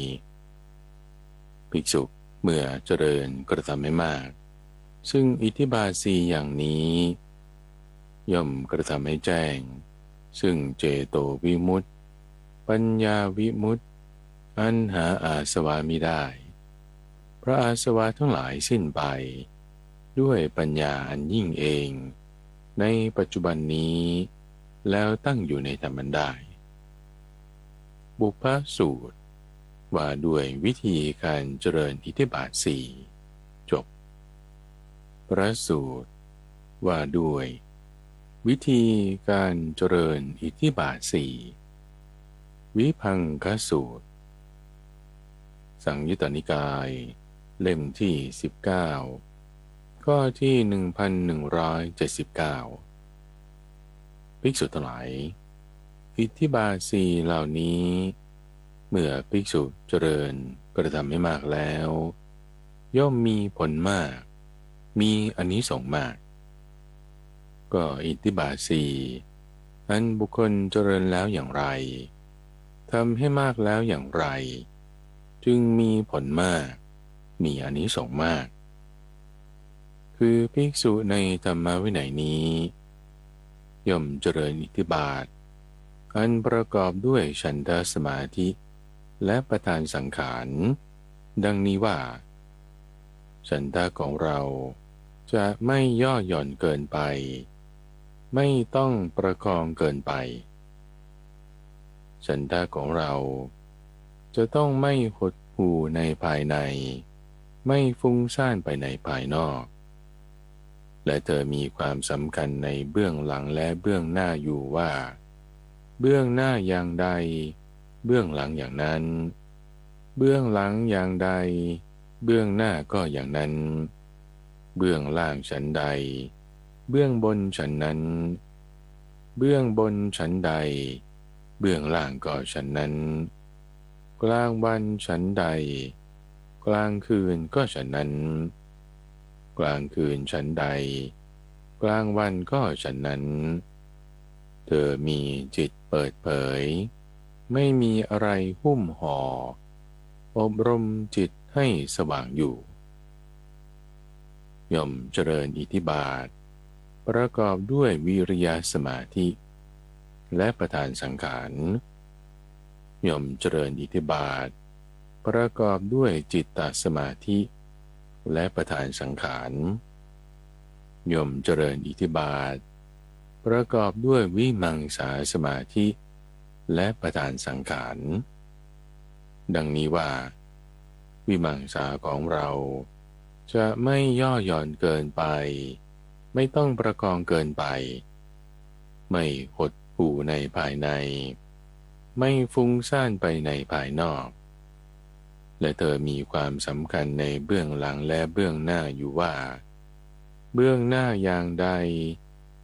ภิกษุเมื่อเจริญกระทำให้มากซึ่งอิทธิบาทสี่อย่างนี้ย่อมกระทำให้แจ้งซึ่งเจโตวิมุตติปัญญาวิมุตติอันหาอาสวะมิได้เพราะอาสวะทั้งหลายสิ้นไปด้วยปัญญาอันยิ่งเองในปัจจุบันนี้แล้วตั้งอยู่ในธรรมได้บุพพสูตรว่าด้วยวิธีการเจริญอิทธิบาทสี่จบพระสูตรว่าด้วยวิธีการเจริญอิทธิบาทสี่วิพังคสูตรสังยุตตนิกายเล่มที่19ข้อที่1179ภิกษุทั้งหลายอิทธิบาทสี่เหล่านี้เมื่อภิกษุเจริญกระทำให้มากแล้วย่อมมีผลมากมีอานิสงส์มากก็อิทธิบาทสี่อันบุคคลเจริญแล้วอย่างไรทำให้มากแล้วอย่างไรจึงมีผลมากมีอานิสงส์มากคือภิกษุในธรรมวินัยนี้ย่อมเจริญอิทธิบาทอันประกอบด้วยฉันทสมาธิและประธานสังขารดังนี้ว่าฉันทะของเราจะไม่ย่อหย่อนเกินไปไม่ต้องประคองเกินไปฉันทะของเราจะต้องไม่หดหู่ในภายในไม่ฟุ้งซ่านไปในภายนอกและเธอมีความสำคัญในเบื้องหลังและเบื้องหน้าอยู่ว่าเบื้องหน้าอย่างใดเบื้องหลังอย่างนั้นเบื้องหลังอย่างใดเบื้องหน้าก็อย่างนั้นเบื้องล่างฉันใดเบื้องบนฉันนั้นเบื้องบนฉันใดเบื้องล่างก็ฉันนั้นกลางวันฉันใดกลางคืนก็ฉันนั้นกลางคืนฉันใดกลางวันก็ฉันนั้นเธอมีจิตเปิดเผยไม่มีอะไรหุ้มห่ออบรมจิตให้สว่างอยู่ย่อมเจริญอิทธิบาทประกอบด้วยวิริยะสมาธิและประธานสังขารย่อมเจริญอิทธิบาทประกอบด้วยจิตตสมาธิและประธานสังขารย่อมเจริญอิทธิบาทประกอบด้วยวิมังสาสมาธิและประธานสังขารดังนี้ว่าวิมังสาของเราจะไม่ย่อหย่อนเกินไปไม่ต้องประคองเกินไปไม่หดหู่ในภายในไม่ฟุ้งซ่านไปในภายนอกและเธอมีความสำคัญในเบื้องหลังและเบื้องหน้าอยู่ว่าเบื้องหน้าอย่างใด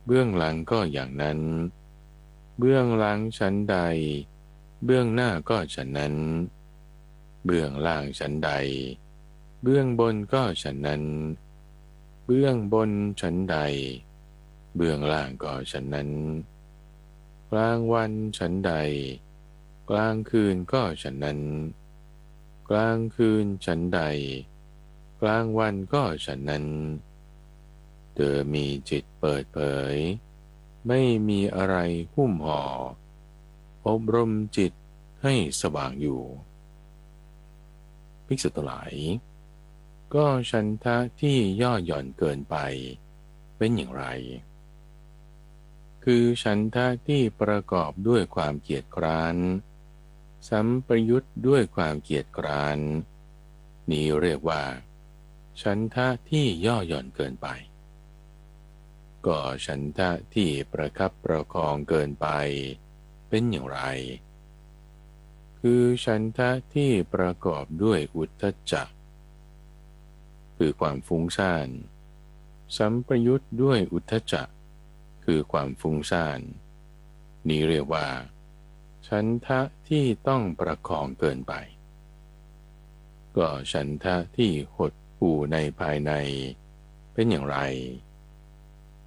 เบื้องหลังก็อย่างนั้นเบื้องหลังชั้นใดเบื้องหน้าก็ฉันนั้นเบื้องล่างชั้นใดเบื้องบนก็ฉันนั้นเบื้องบนชั้นใดเบื้องล่างก็ฉันนั้นกลางวันชั้นใดกลางคืนก็ฉันนั้นกลางคืนชั้นใดกลางวันก็ฉันนั้นเธอมีจิตเปิดเผยไม่มีอะไรหุ้มห่ออบรมจิตให้สว่างอยู่ภิกษุทั้งหลายก็ฉันทะที่ย่อหย่อนเกินไปเป็นอย่างไรคือฉันทะที่ประกอบด้วยความเกียจคร้านสัมปยุตด้วยความเกียจคร้านนี้เรียกว่าฉันทะที่ย่อหย่อนเกินไปก็ฉันทะที่ประคับประคองเกินไปเป็นอย่างไรค คือฉันทะที่ประกอบด้วยอุทธัจจะคือความฟุ้งซ่านสัมปยุตด้วยอุทธัจจะคือความฟุ้งซ่านนี้เรียกว่าฉันทะที่ต้องประคองเกินไปก็ฉันทะที่หดหู่ในภายในเป็นอย่างไร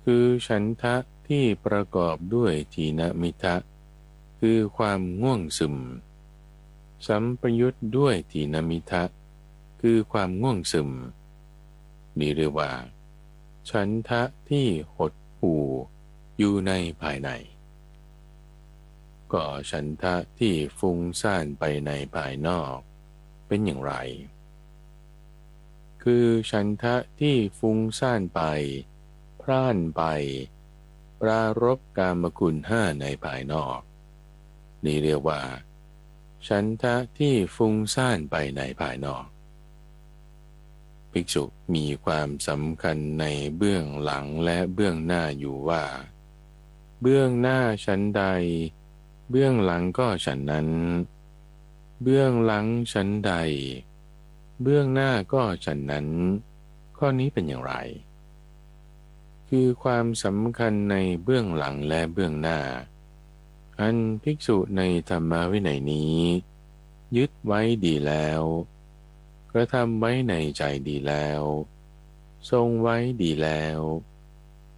คือฉันทะที่ประกอบด้วยทีนมิทะคือความง่วงซึมสัมปยุตด้วยทีนมิทะคือความง่วงซึมนี้เรียกว่าฉันทะที่หดหู่อยู่ในภายในก็ฉันทะที่ฟุ้งซ่านไปในภายนอกเป็นอย่างไรคือฉันทะที่ฟุ้งซ่านไปพร่านไปปรารภกามคุณห้าในภายนอกนี่เรียกว่าฉันทะที่ฟุ้งซ่านไปในภายนอกภิกษุมีความสำคัญในเบื้องหลังและเบื้องหน้าอยู่ว่าเบื้องหน้าฉันใดเบื้องหลังก็ฉันนั้นเบื้องหลังฉันใดเบื้องหน้าก็ฉันนั้นข้อนี้เป็นอย่างไรคือความสำคัญในเบื้องหลังและเบื้องหน้าอันภิกษุในธรรมวินัยนี้ยึดไว้ดีแล้วกระทำไว้ในใจดีแล้วทรงไว้ดีแล้ว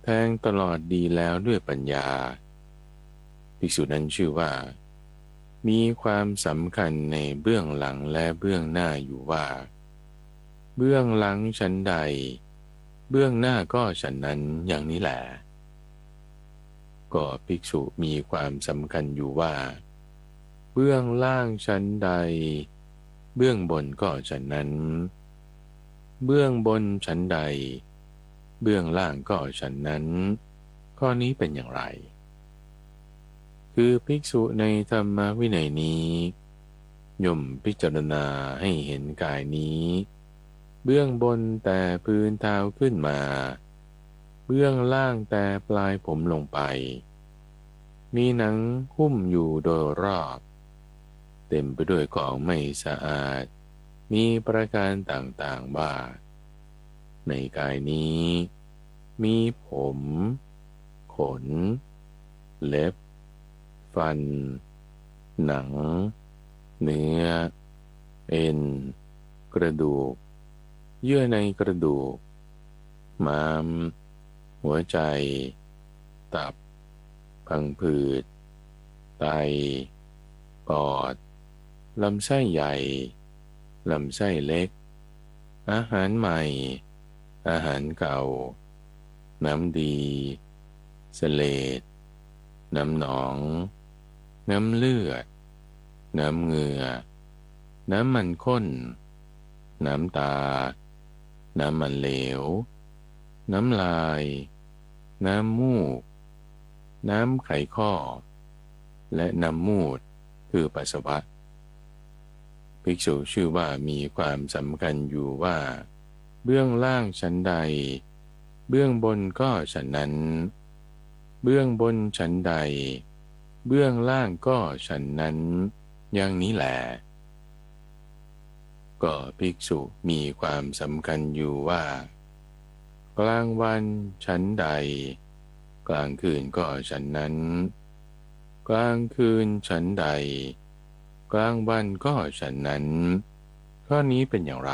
แทงตลอดดีแล้วด้วยปัญญาภิกษุนั้นชื่อว่ามีความสำคัญในเบื้องหลังและเบื้องหน้าอยู่ว่าเบื้องหลังฉันใดเบื้องหน้าก็ฉันนั้นอย่างนี้แหละก็ภิกษุมีความสำคัญอยู่ว่าเบื้องล่างฉันใดเบื้องบนก็ฉันนั้นเบื้องบนฉันใดเบื้องล่างก็ฉันนั้นข้อนี้เป็นอย่างไรคือภิกษุในธรรมวินัยนี้ย่อมพิจารณาให้เห็นกายนี้เบื้องบนแต่พื้นเท้าขึ้นมาเบื้องล่างแต่ปลายผมลงไปมีหนังหุ้มอยู่โดยรอบเต็มไปด้วยของไม่สะอาดมีประการต่างๆว่าในกายนี้มีผมขนเล็บฟันหนังเนื้อเอ็นกระดูกเยื่อในกระดูกม้ามหัวใจตับพังผืดไตปอดลำไส้ใหญ่ลำไส้เล็กอาหารใหม่อาหารเก่าน้ำดีเสลดน้ำหนองน้ำเลือดน้ำเหงื่อน้ำมันข้นน้ำตาน้ำมันเหลวน้ำลายน้ำมูกน้ำไขข้อและน้ำมูดคือปัสสาวะภิกษุชื่อว่ามีความสำคัญอยู่ว่าเบื้องล่างฉันใดเบื้องบนก็ฉันนั้นเบื้องบนฉันใดเบื้องล่างก็ฉันนั้นอย่างนี้แหละก็ภิกษุมีความสำคัญอยู่ว่ากลางวันฉันใดกลางคืนก็ฉันนั้นกลางคืนฉันใดกลางวันก็ฉันนั้นข้อนี้เป็นอย่างไร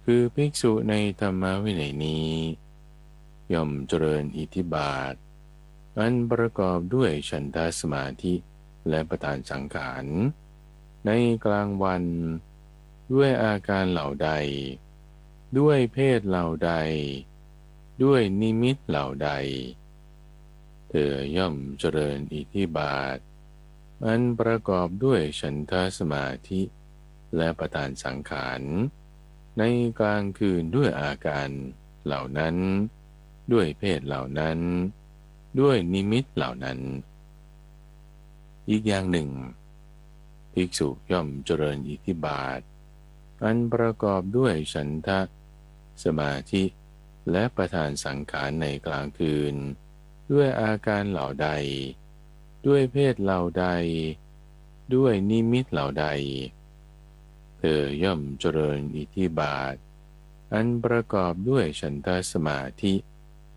คือภิกษุในธรรมวินัยนี้ย่อมเจริญอิทธิบาทอันประกอบด้วยฉันทสมาธิและประธานสังขารในกลางวันด้วยอาการเหล่าใดด้วยเพศเหล่าใดด้วยนิมิตเหล่าใดเธอย่อมเจริญอิทธิบาทอันประกอบด้วยฉันทสมาธิและประธานสังขารในกลางคืนด้วยอาการเหล่านั้นด้วยเพศเหล่านั้นด้วยนิมิตเหล่านั้นอีกอย่างหนึ่งภิกษุย่อมเจริญอิทธิบาทอันประกอบด้วยฉันทะสมาธิและประธานสังขารในกลางคืนด้วยอาการเหล่าใดด้วยเพศเหล่าใด ด้วยนิมิตเหล่าใดเธอย่อมเจริญอิทธิบาทอันประกอบด้วยฉันทสมาธิ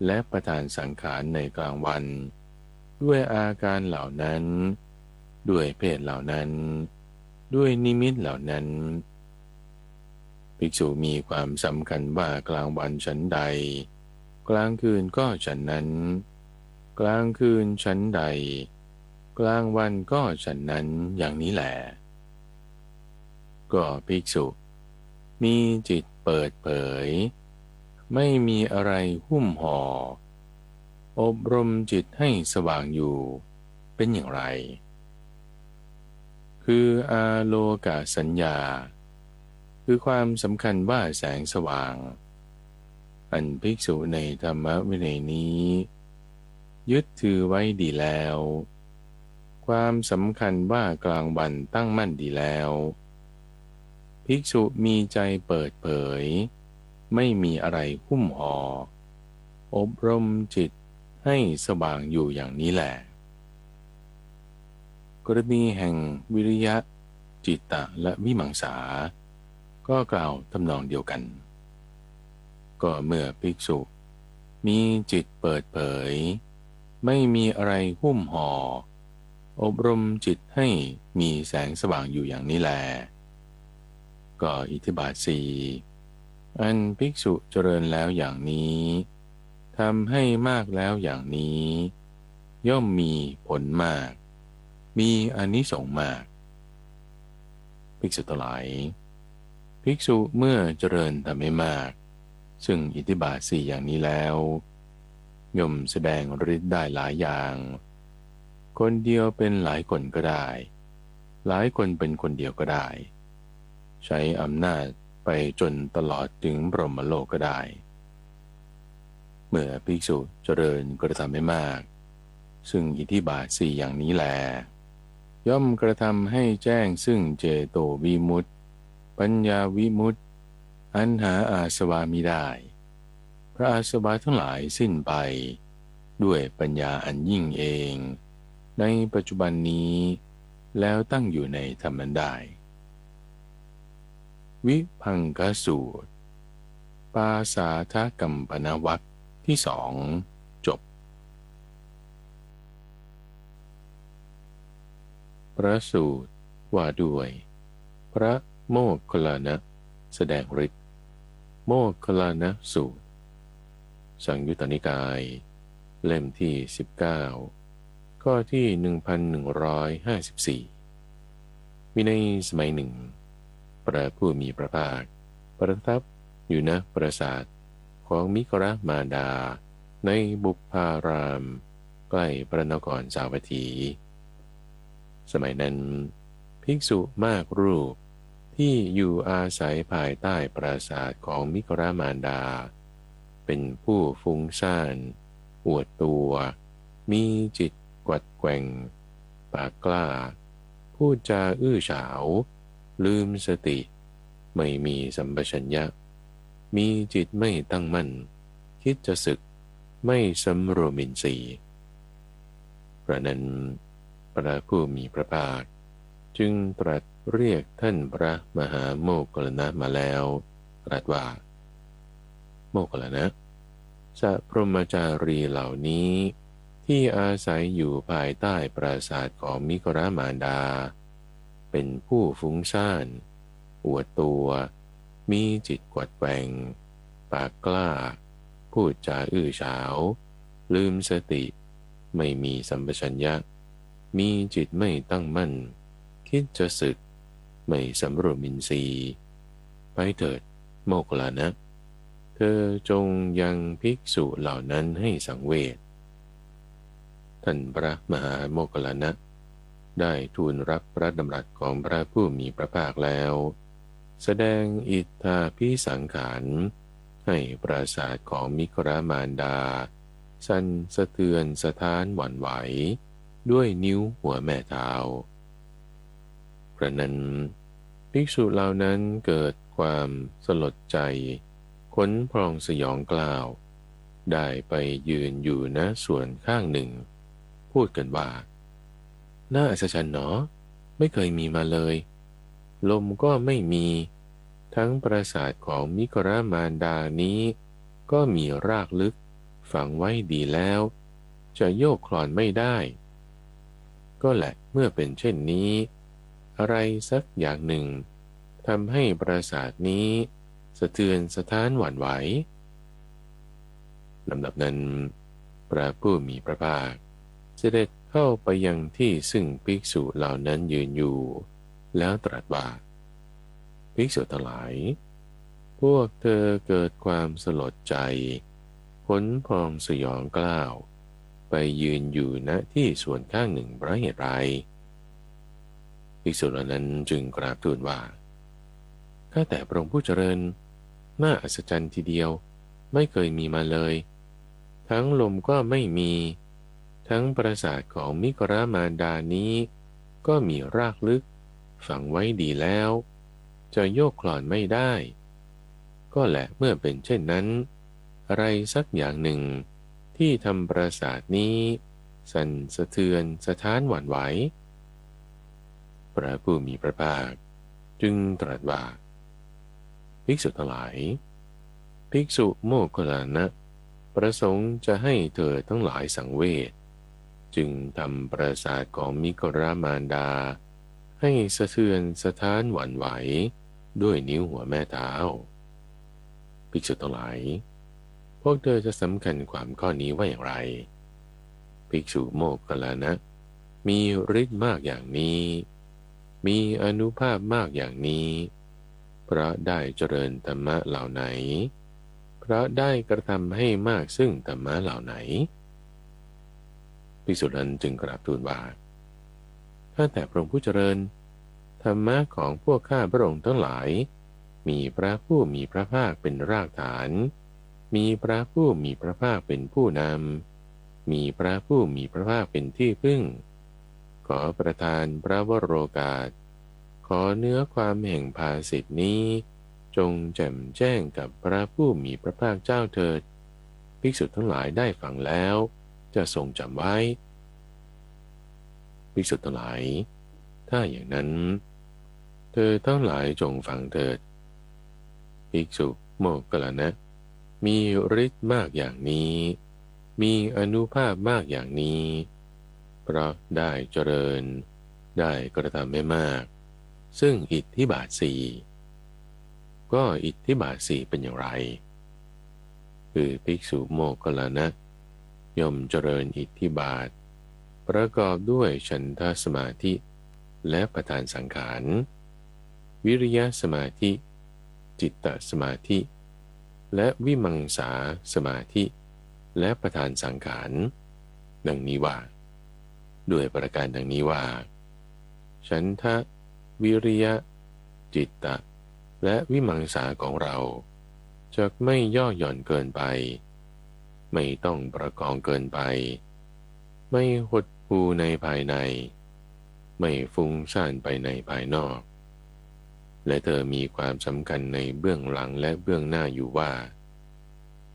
และประทานสังขารในกลางวันด้วยอาการเหล่านั้นด้วยเพศเหล่านั้นด้วยนิมิตเหล่านั้นภิกษุมีความสำคัญว่ากลางวันฉันใดกลางคืนก็ฉันนั้นกลางคืนฉันใดกลางวันก็ฉันนั้นอย่างนี้แหละก็ภิกษุมีจิตเปิดเผยไม่มีอะไรหุ้มห่ออบรมจิตให้สว่างอยู่เป็นอย่างไรคืออาโลกสัญญาคือความสำคัญว่าแสงสว่างอันภิกษุในธรรมวินัยนี้ยึดถือไว้ดีแล้วความสำคัญว่ากลางวันตั้งมั่นดีแล้วภิกษุมีใจเปิดเผยไม่มีอะไรหุ้มห่ออบรมจิตให้สว่างอยู่อย่างนี้แหละกรณีแห่งวิริยะจิตตะและวิมังสาก็กล่าวทำนองเดียวกันก็เมื่อภิกษุมีจิตเปิดเผยไม่มีอะไรหุ้มห่ออบรมจิตให้มีแสงสว่างอยู่อย่างนี้แลก็อิทธิบาทสี่อันภิกษุเจริญแล้วอย่างนี้ทำให้มากแล้วอย่างนี้ย่อมมีผลมากมีอานิสงส์มากภิกษุทั้งหลายภิกษุเมื่อเจริญทำให้มากซึ่งอิทธิบาทสี่อย่างนี้แล้วย่อมแสดงฤทธิ์ได้หลายอย่างคนเดียวเป็นหลายคนก็ได้หลายคนเป็นคนเดียวก็ได้ใช้อำนาจไปจนตลอดถึงพรหมโลกก็ได้เมื่อภิกษุเจริญกระทำให้มากซึ่งอิทธิบาทสี่อย่างนี้แลย่อมกระทำให้แจ้งซึ่งเจโตวิมุตติปัญญาวิมุตติอันหาอาสวะมิได้พระอาสวะทั้งหลายสิ้นไปด้วยปัญญาอันยิ่งเองในปัจจุบันนี้แล้วตั้งอยู่ในธรรมนั้นได้วิพังคสูตรปาสาทกัมปนวรรคที่สองจบพระสูตรว่าด้วยพระโมคคัลลานะแสดงฤทธิ์โมคคัลลานะสูตรสังยุตตนิกายเล่มที่19ข้อที่1154มีในสมัยหนึ่งพระผู้มีพระภาคประทับอยู่ณปราสาทของมิครมารดาในบุพพารามใกล้พระนครสาวัตถีสมัยนั้นภิกษุมากรูปที่อยู่อาศัยภายใต้ปราสาทของมิครมารดาเป็นผู้ฟุ้งซ่านอวดตัวมีจิตกวัดแกว่งปากกล้าพูดจาอื้อฉาวลืมสติไม่มีสัมปชัญญะมีจิตไม่ตั้งมั่นคิดจะสึกไม่สำรวมอินทรีย์เพราะนั้นพระผู้มีพระภาคจึงตรัสเรียกท่านพระมหาโมคคัลลานะมาแล้วตรัสว่าโมคคัลลานะสัพพรหมจารีเหล่านี้ที่อาศัยอยู่ภายใต้ปราสาทของมิครมารดาเป็นผู้ฟุ้งซ่านอวดตัวมีจิตกวัดแกว่งปากกล้าพูดจาอื้อฉาวลืมสติไม่มีสัมปชัญญะมีจิตไม่ตั้งมั่นคิดจะสึกไม่สำรวมอินทรีย์ไปเถิดโมคคัลลานะเธอจงยังภิกษุเหล่านั้นให้สังเวชท่านพระมหาโมคคัลลานะได้ทูลรับพระดำรัสของพระผู้มีพระภาคแล้วแสดงอิทธาภิสังขารให้ปราสาทของมิครมารดาสั่นสะเทือนสะท้านหวั่นไหวด้วยนิ้วหัวแม่เท้าเพราะนั้นภิกษุเหล่านั้นเกิดความสลดใจขนพองสยองกล่าวได้ไปยืนอยู่ณส่วนข้างหนึ่งพูดกันว่าน่าอัศจรรย์หนอ ไม่เคยมีมาเลยลมก็ไม่มีทั้งปราสาทของมิกรมารดานี้ก็มีรากลึกฝังไว้ดีแล้วจะโยกคลอนไม่ได้ก็แหละเมื่อเป็นเช่นนี้อะไรสักอย่างหนึ่งทำให้ปราสาทนี้สะเทือนสะท้านหวั่นไหวลำดับนั้นพระผู้มีพระภาคเสด็จเข้าไปยังที่ซึ่งภิกษุเหล่านั้นยืนอยู่แล้วตรัสว่าภิกษุทั้งหลายพวกเธอเกิดความสลดใจขนพองสยองกล้าวไปยืนอยู่ณที่ส่วนข้างหนึ่งเพราะเหตุไรภิกษุเหล่านั้นจึงกราบทูลว่าข้าแต่พระองค์ผู้เจริญน่าอัศจรรย์ทีเดียวไม่เคยมีมาเลยทั้งลมก็ไม่มีทั้งปราสาทของมิกรมารดานี้ก็มีรากลึกฝังไว้ดีแล้วจะโยกคลอนไม่ได้ก็แหละเมื่อเป็นเช่นนั้นอะไรสักอย่างหนึ่งที่ทำปราสาทนี้สั่นสะเทือนสะท้านหวั่นไหวพระผู้มีพระภาคจึงตรัสว่าภิกษุทั้งหลายภิกษุโมคคัลลานะประสงค์จะให้เธอทั้งหลายสังเวชจึงทำปราสาทของมิกรมารดาให้สะเทือนสะท้านหวั่นไหวด้วยนิ้วหัวแม่เท้าภิกษุทั้งหลายพวกเธอจะสำคัญความข้อนี้ว่าอย่างไรภิกษุโมคคัลลานะมีฤทธิ์มากอย่างนี้มีอานุภาพมากอย่างนี้เพราะได้เจริญธรรมะเหล่าไหนเพราะได้กระทำให้มากซึ่งธรรมะเหล่าไหนภิกษุนั้นจึงกราบทูลว่าข้าแต่พระองค์ผู้เจริญธรรมะของพวกข้าพระองค์ทั้งหลายมีพระผู้มีพระภาคเป็นรากฐานมีพระผู้มีพระภาคเป็นผู้นำมีพระผู้มีพระภาคเป็นที่พึ่งขอประทานพระวโรกาสขอเนื้อความแห่งภาสิทธินี้จงแจ่มแจ้งกับพระผู้มีพระภาคเจ้าเถิดภิกษุทั้งหลายได้ฟังแล้วจะทรงจำไว้ภิกษุทั้งหลายถ้าอย่างนั้นเธอทั้งหลายจงฟังเถิดภิกษุโมคคัลลานะมีฤทธิ์มากอย่างนี้มีอานุภาพมากอย่างนี้เพราะได้เจริญได้กระทำให้มากซึ่งอิทธิบาทสี่ก็อิทธิบาทสี่เป็นอย่างไรคือภิกษุโมคคัลลานะย่อมเจริญอิทธิบาทประกอบด้วยฉันทสมาธิและประธานสังขารวิริยะสมาธิจิตตสมาธิและวิมังสาสมาธิและประธานสังขารดังนี้ว่าด้วยประการดังนี้ว่าฉันทะวิริยะจิตตะและวิมังสาของเราจะไม่ย่อหย่อนเกินไปไม่ต้องประคองเกินไปไม่หดหู่ในภายในไม่ฟุ้งซ่านไปในภายนอกและเธอมีความสำคัญในเบื้องหลังและเบื้องหน้าอยู่ว่า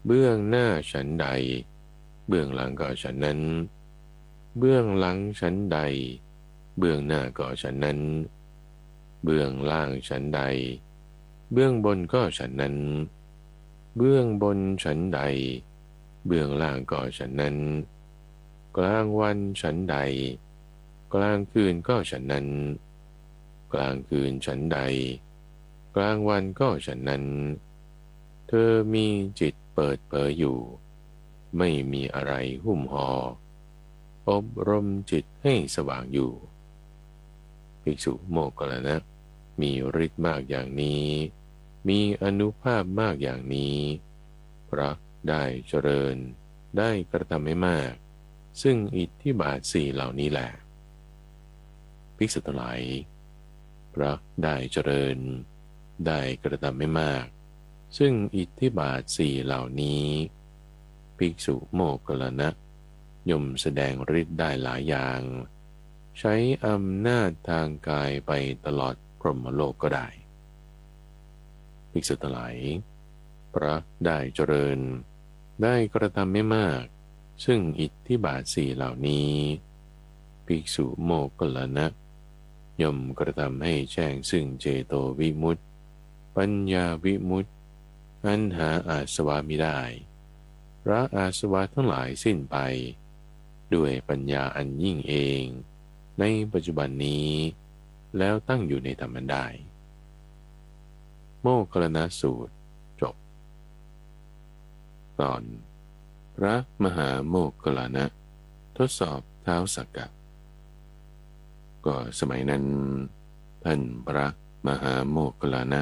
เบื้องหน้าฉันใดเบื้องหลังก็ฉันนั้นเบื้องหลังฉันใดเบื้องหน้าก็ฉันนั้นเบื้องล่างฉันใดเบื้องบนก็ฉันนั้นเบื้องบนฉันใดเบื้องล่างก็ฉันนั้นกลางวันฉันใดกลางคืนก็ฉันนั้นกลางคืนฉันใดกลางวันก็ฉันนั้นเธอมีจิตเปิดเผยอยู่ไม่มีอะไรหุ้มห่ออบรมจิตให้สว่างอยู่ภิกษุโมคคัลลานะมีฤทธิ์มากอย่างนี้มีอานุภาพมากอย่างนี้เพราะได้เจริญได้กระทำให้มากซึ่งอิทธิบาทสี่เหล่านี้แหละภิกษุทั้งหลายเพราะได้เจริญได้กระทำให้มากซึ่งอิทธิบาทสี่เหล่านี้ภิกษุโมคคัลลานะย่อมแสดงฤทธิ์ได้หลายอย่างใช้อำนาจทางกายไปตลอดพรหมโลกก็ได้ภิกษุทั้งหลายเพราะได้เจริญได้กระทำให้มากซึ่งอิทธิบาทสี่เหล่านี้ภิกษุโมคคัลลานะ ย่อมกระทำให้แจ้งซึ่งเจโตวิมุตติปัญญาวิมุตติอันหาอาสวะมิได้ละอาสวะทั้งหลายสิ้นไปด้วยปัญญาอันยิ่งเองในปัจจุบันนี้แล้วตั้งอยู่ในธรรมได้ โมคคัลลนะสูตรจบตอนพระมหาโมคคัลลานะทดสอบท้าวสักกะก็สมัยนั้นท่านพระมหาโมคคัลลานะ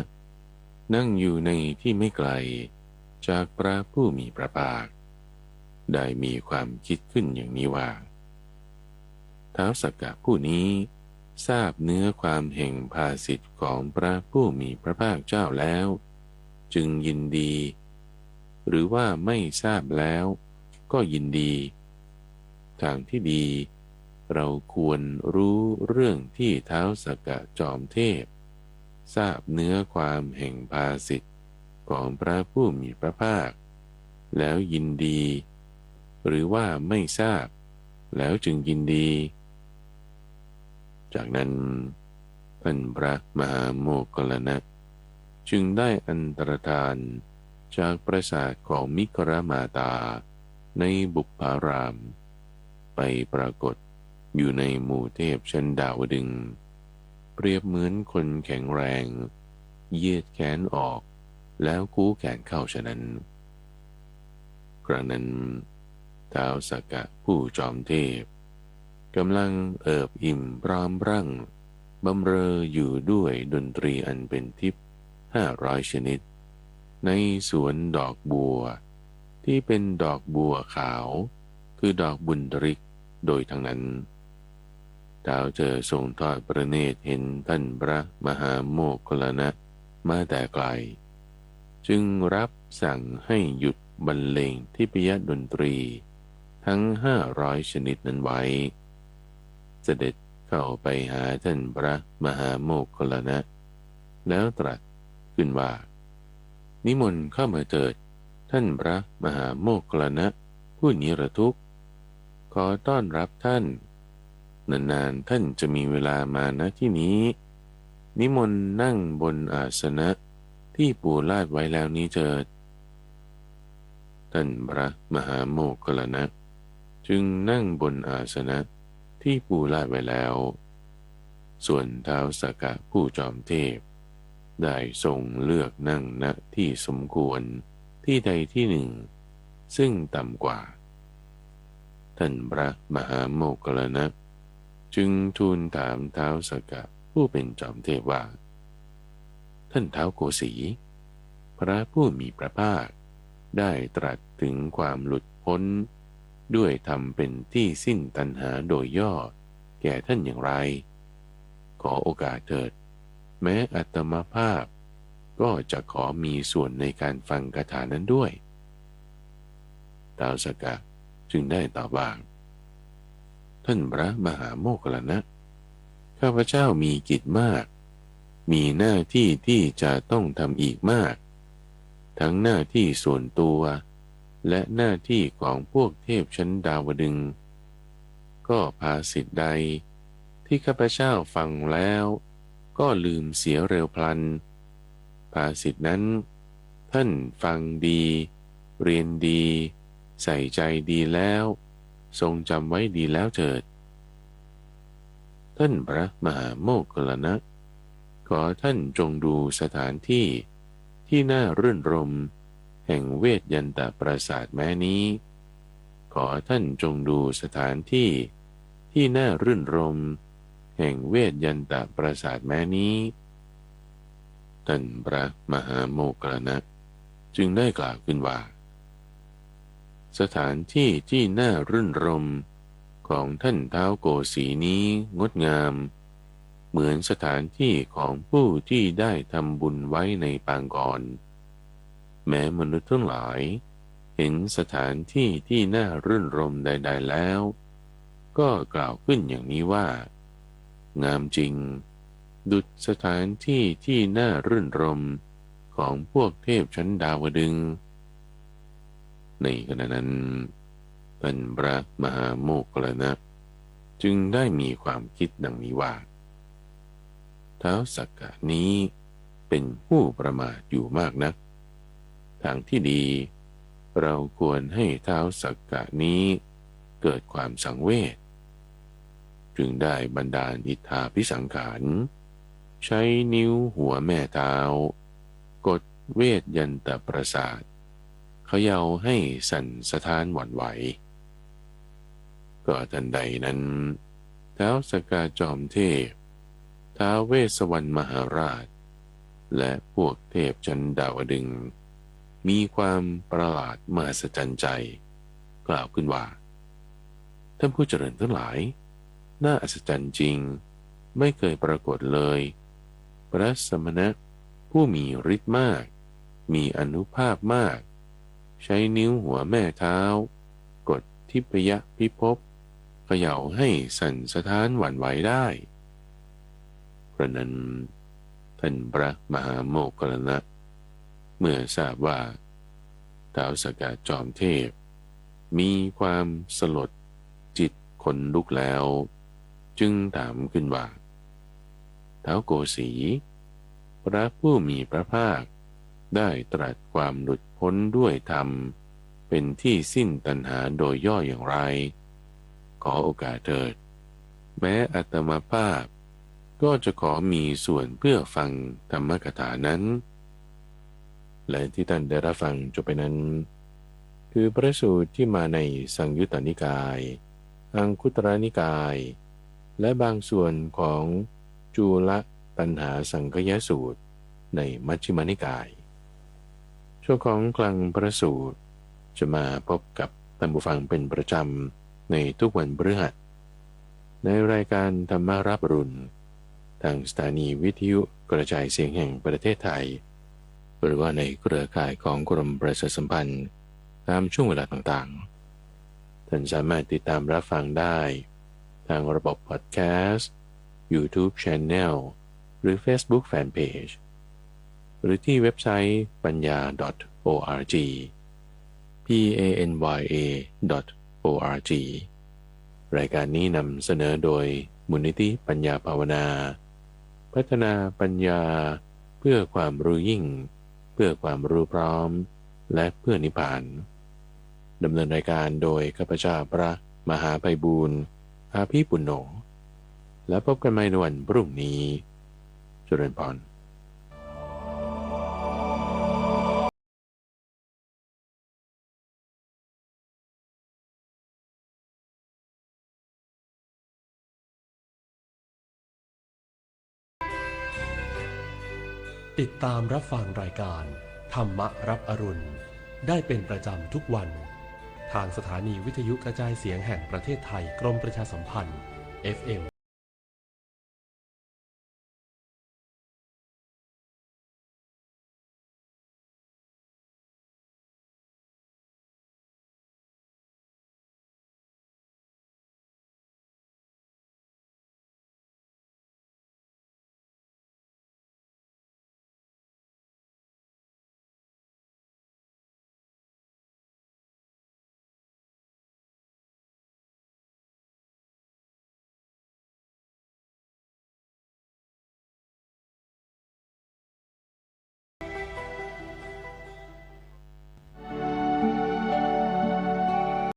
นั่งอยู่ในที่ไม่ไกลจากพระผู้มีพระภาคได้มีความคิดขึ้นอย่างนี้ว่าท้าวสักกะผู้นี้ทราบเนื้อความแห่งภาษิตของพระผู้มีพระภาคเจ้าแล้วจึงยินดีหรือว่าไม่ทราบแล้วก็ยินดีทางที่ดีเราควรรู้เรื่องที่ท้าวสักกะจอมเทพทราบเนื้อความแห่งภาษิตของพระผู้มีพระภาคแล้วยินดีหรือว่าไม่ทราบแล้วจึงยินดีจากนั้นท่านพระมหาโมคคัลลานะจึงได้อันตรธานจากปราสาทของมิครมาตาในบุปผารามไปปรากฏอยู่ในหมู่เทพชั้นดาวดึงส์เปรียบเหมือนคนแข็งแรงเหยียดแขนออกแล้วกู้แขนเข้าฉะนั้นครั้งนั้นท้าวสักกะผู้จอมเทพกำลังเอิบอิ่มพร้อมรั่งบำเรออยู่ด้วยดนตรีอันเป็นทิพย์500 ชนิดในสวนดอกบัวที่เป็นดอกบัวขาวคือดอกบุญริกโดยทั้งนั้นท้าวเจอทรงทอดพระเนตรเห็นท่านพระมหาโมคคัลลานะมาแต่ไกลจึงรับสั่งให้หยุดบรรเลงทิพยดนตรีทั้ง500 ชนิดนั้นไว้เสด็จเข้าไปหาท่านพระมหาโมคคัลลานะแล้วตรัสขึ้นว่านิมนต์เข้ามาเถิดท่านพระมหาโมคคัลลานะผู้นิรทุกข์ขอต้อนรับท่านนานๆท่านจะมีเวลามาณที่นี้นิมนต์นั่งบนอาสนะที่ปูลาดไว้แล้วนี้เถิดท่านพระมหาโมคคัลลานะจึงนั่งบนอาสนะที่ปูลาดไว้แล้วส่วนท้าวสักกะผู้จอมเทพได้ทรงเลือกนั่งณที่สมควรที่ใดที่หนึ่งซึ่งต่ำกว่าท่านพระมหาโมคคัลลานะจึงทูลถามท้าวสักกะผู้เป็นจอมเทพว่าท่านท้าวโกสีพระผู้มีพระภาคได้ตรัสถึงความหลุดพ้นด้วยธรรมเป็นที่สิ้นตัณหาโดยย่อแก่ท่านอย่างไรขอโอกาสเถิดแม้อัตมภาพก็จะขอมีส่วนในการฟังคาถานั้นด้วยท้าวสักกะจึงได้ตอบว่าท่านพระมหาโมคคัลลานะข้าพเจ้ามีกิจมากมีหน้าที่ที่จะต้องทำอีกมากทั้งหน้าที่ส่วนตัวและหน้าที่ของพวกเทพชั้นดาวดึงส์ก็ภาษิตใดที่ข้าพเจ้าฟังแล้วก็ลืมเสียเร็วพลันภาษิตนั้นท่านฟังดีเรียนดีใส่ใจดีแล้วทรงจำไว้ดีแล้วเถิดท่านพระมหาโมคคัลลานะขอท่านจงดูสถานที่ที่น่ารื่นรมแห่งเวทยันตปราสาทแม้นี้ขอท่านจงดูสถานที่ที่น่ารื่นรมแห่งเวทยันตปราสาทแม้นี้ท่านพระมหาโมคคัลลานะจึงได้กล่าวขึ้นว่าสถานที่ที่น่ารื่นรมของท่านท้าวโกสีนี้งดงามเหมือนสถานที่ของผู้ที่ได้ทำบุญไว้ในปางก่อนแม้มนุษย์ทั้งหลายเห็นสถานที่ที่น่ารื่นรมใดๆแล้วก็กล่าวขึ้นอย่างนี้ว่างามจริงดุจสถานที่ที่น่ารื่นรมของพวกเทพชั้นดาวดึงส์ในขณะนั้นท่านพระมหาโมคคัลลานะจึงได้มีความคิดดังนี้ว่า ท้าวสักกะนี้เป็นผู้ประมาทอยู่มากนักทางที่ดีเราควรให้ท้าวสักกะนี้เกิดความสังเวชจึงได้บันดาลอิทธาภิสังขารใช้นิ้วหัวแม่เท้ากดเวทยันตประสาทเขย่าให้สั่นสะท้านหวั่นไหวก็ทันใดนั้นท้าวสักกะจอมเทพท้าวเวสสวรรณมหาราชและพวกเทพชั้นดาวดึงส์มีความประหลาดมหัศจรรย์ใจกล่าวขึ้นว่าท่านผู้เจริญทั้งหลายน่าอัศจรรย์จริงไม่เคยปรากฏเลยพระสมณะผู้มีฤทธิ์มากมีอานุภาพมากใช้นิ้วหัวแม่เท้ากดทิพยพิภพเขย่าให้สั่นสะท้านหวั่นไหวได้เพราะนั้นท่านพระมหาโมคคัลลานะเมื่อทราบว่าท้าวสักกะจอมเทพมีความสลดจิตขนลุกแล้วจึงถามขึ้นว่าท้าวโกสีพระผู้มีพระภาคได้ตรัสความหลุดพ้นด้วยธรรมเป็นที่สิ้นตัณหาโดยย่ออย่างไรขอโอกาสเถิดแม้อาตมาภาพก็จะขอมีส่วนเพื่อฟังธรรมกถานั้นและที่ท่านได้รับฟังจบไปนั้นคือพระสูตรที่มาในสังยุตตนิกายอังคุตรนิกายและบางส่วนของจุลตัณหาสังคยสูตรในมัชฌิมานิกายช่วงของคลังพระสูตรจะมาพบกับท่านผู้ฟังเป็นประจำในทุกวันพฤหัสในรายการธรรมารับอรุณทางสถานีวิทยุกระจายเสียงแห่งประเทศไทยหรือว่าในเครือข่ายของกรมประชาสัมพันธ์ตามช่วงเวลาต่างๆท่านสามารถติดตามรับฟังได้ทางระบบพอดแคสต์ YouTube Channel หรือ Facebook Fanpage หรือที่เว็บไซต์ปัญญา .org panya.org รายการนี้นำเสนอโดยมูลนิธิปัญญาภาวนาพัฒนาปัญญาเพื่อความรู้ยิ่งเพื่อความรู้พร้อมและเพื่อนิพพานดำเนินรายการโดยข้าพเจ้าพระมหาไพบูลย์อาภีปุณโญและพบกันใหม่ในวันพรุ่งนี้เจริญพรติดตามรับฟังรายการธรรมรับอรุณได้เป็นประจำทุกวันทางสถานีวิทยุกระจายเสียงแห่งประเทศไทยกรมประชาสัมพันธ์ FM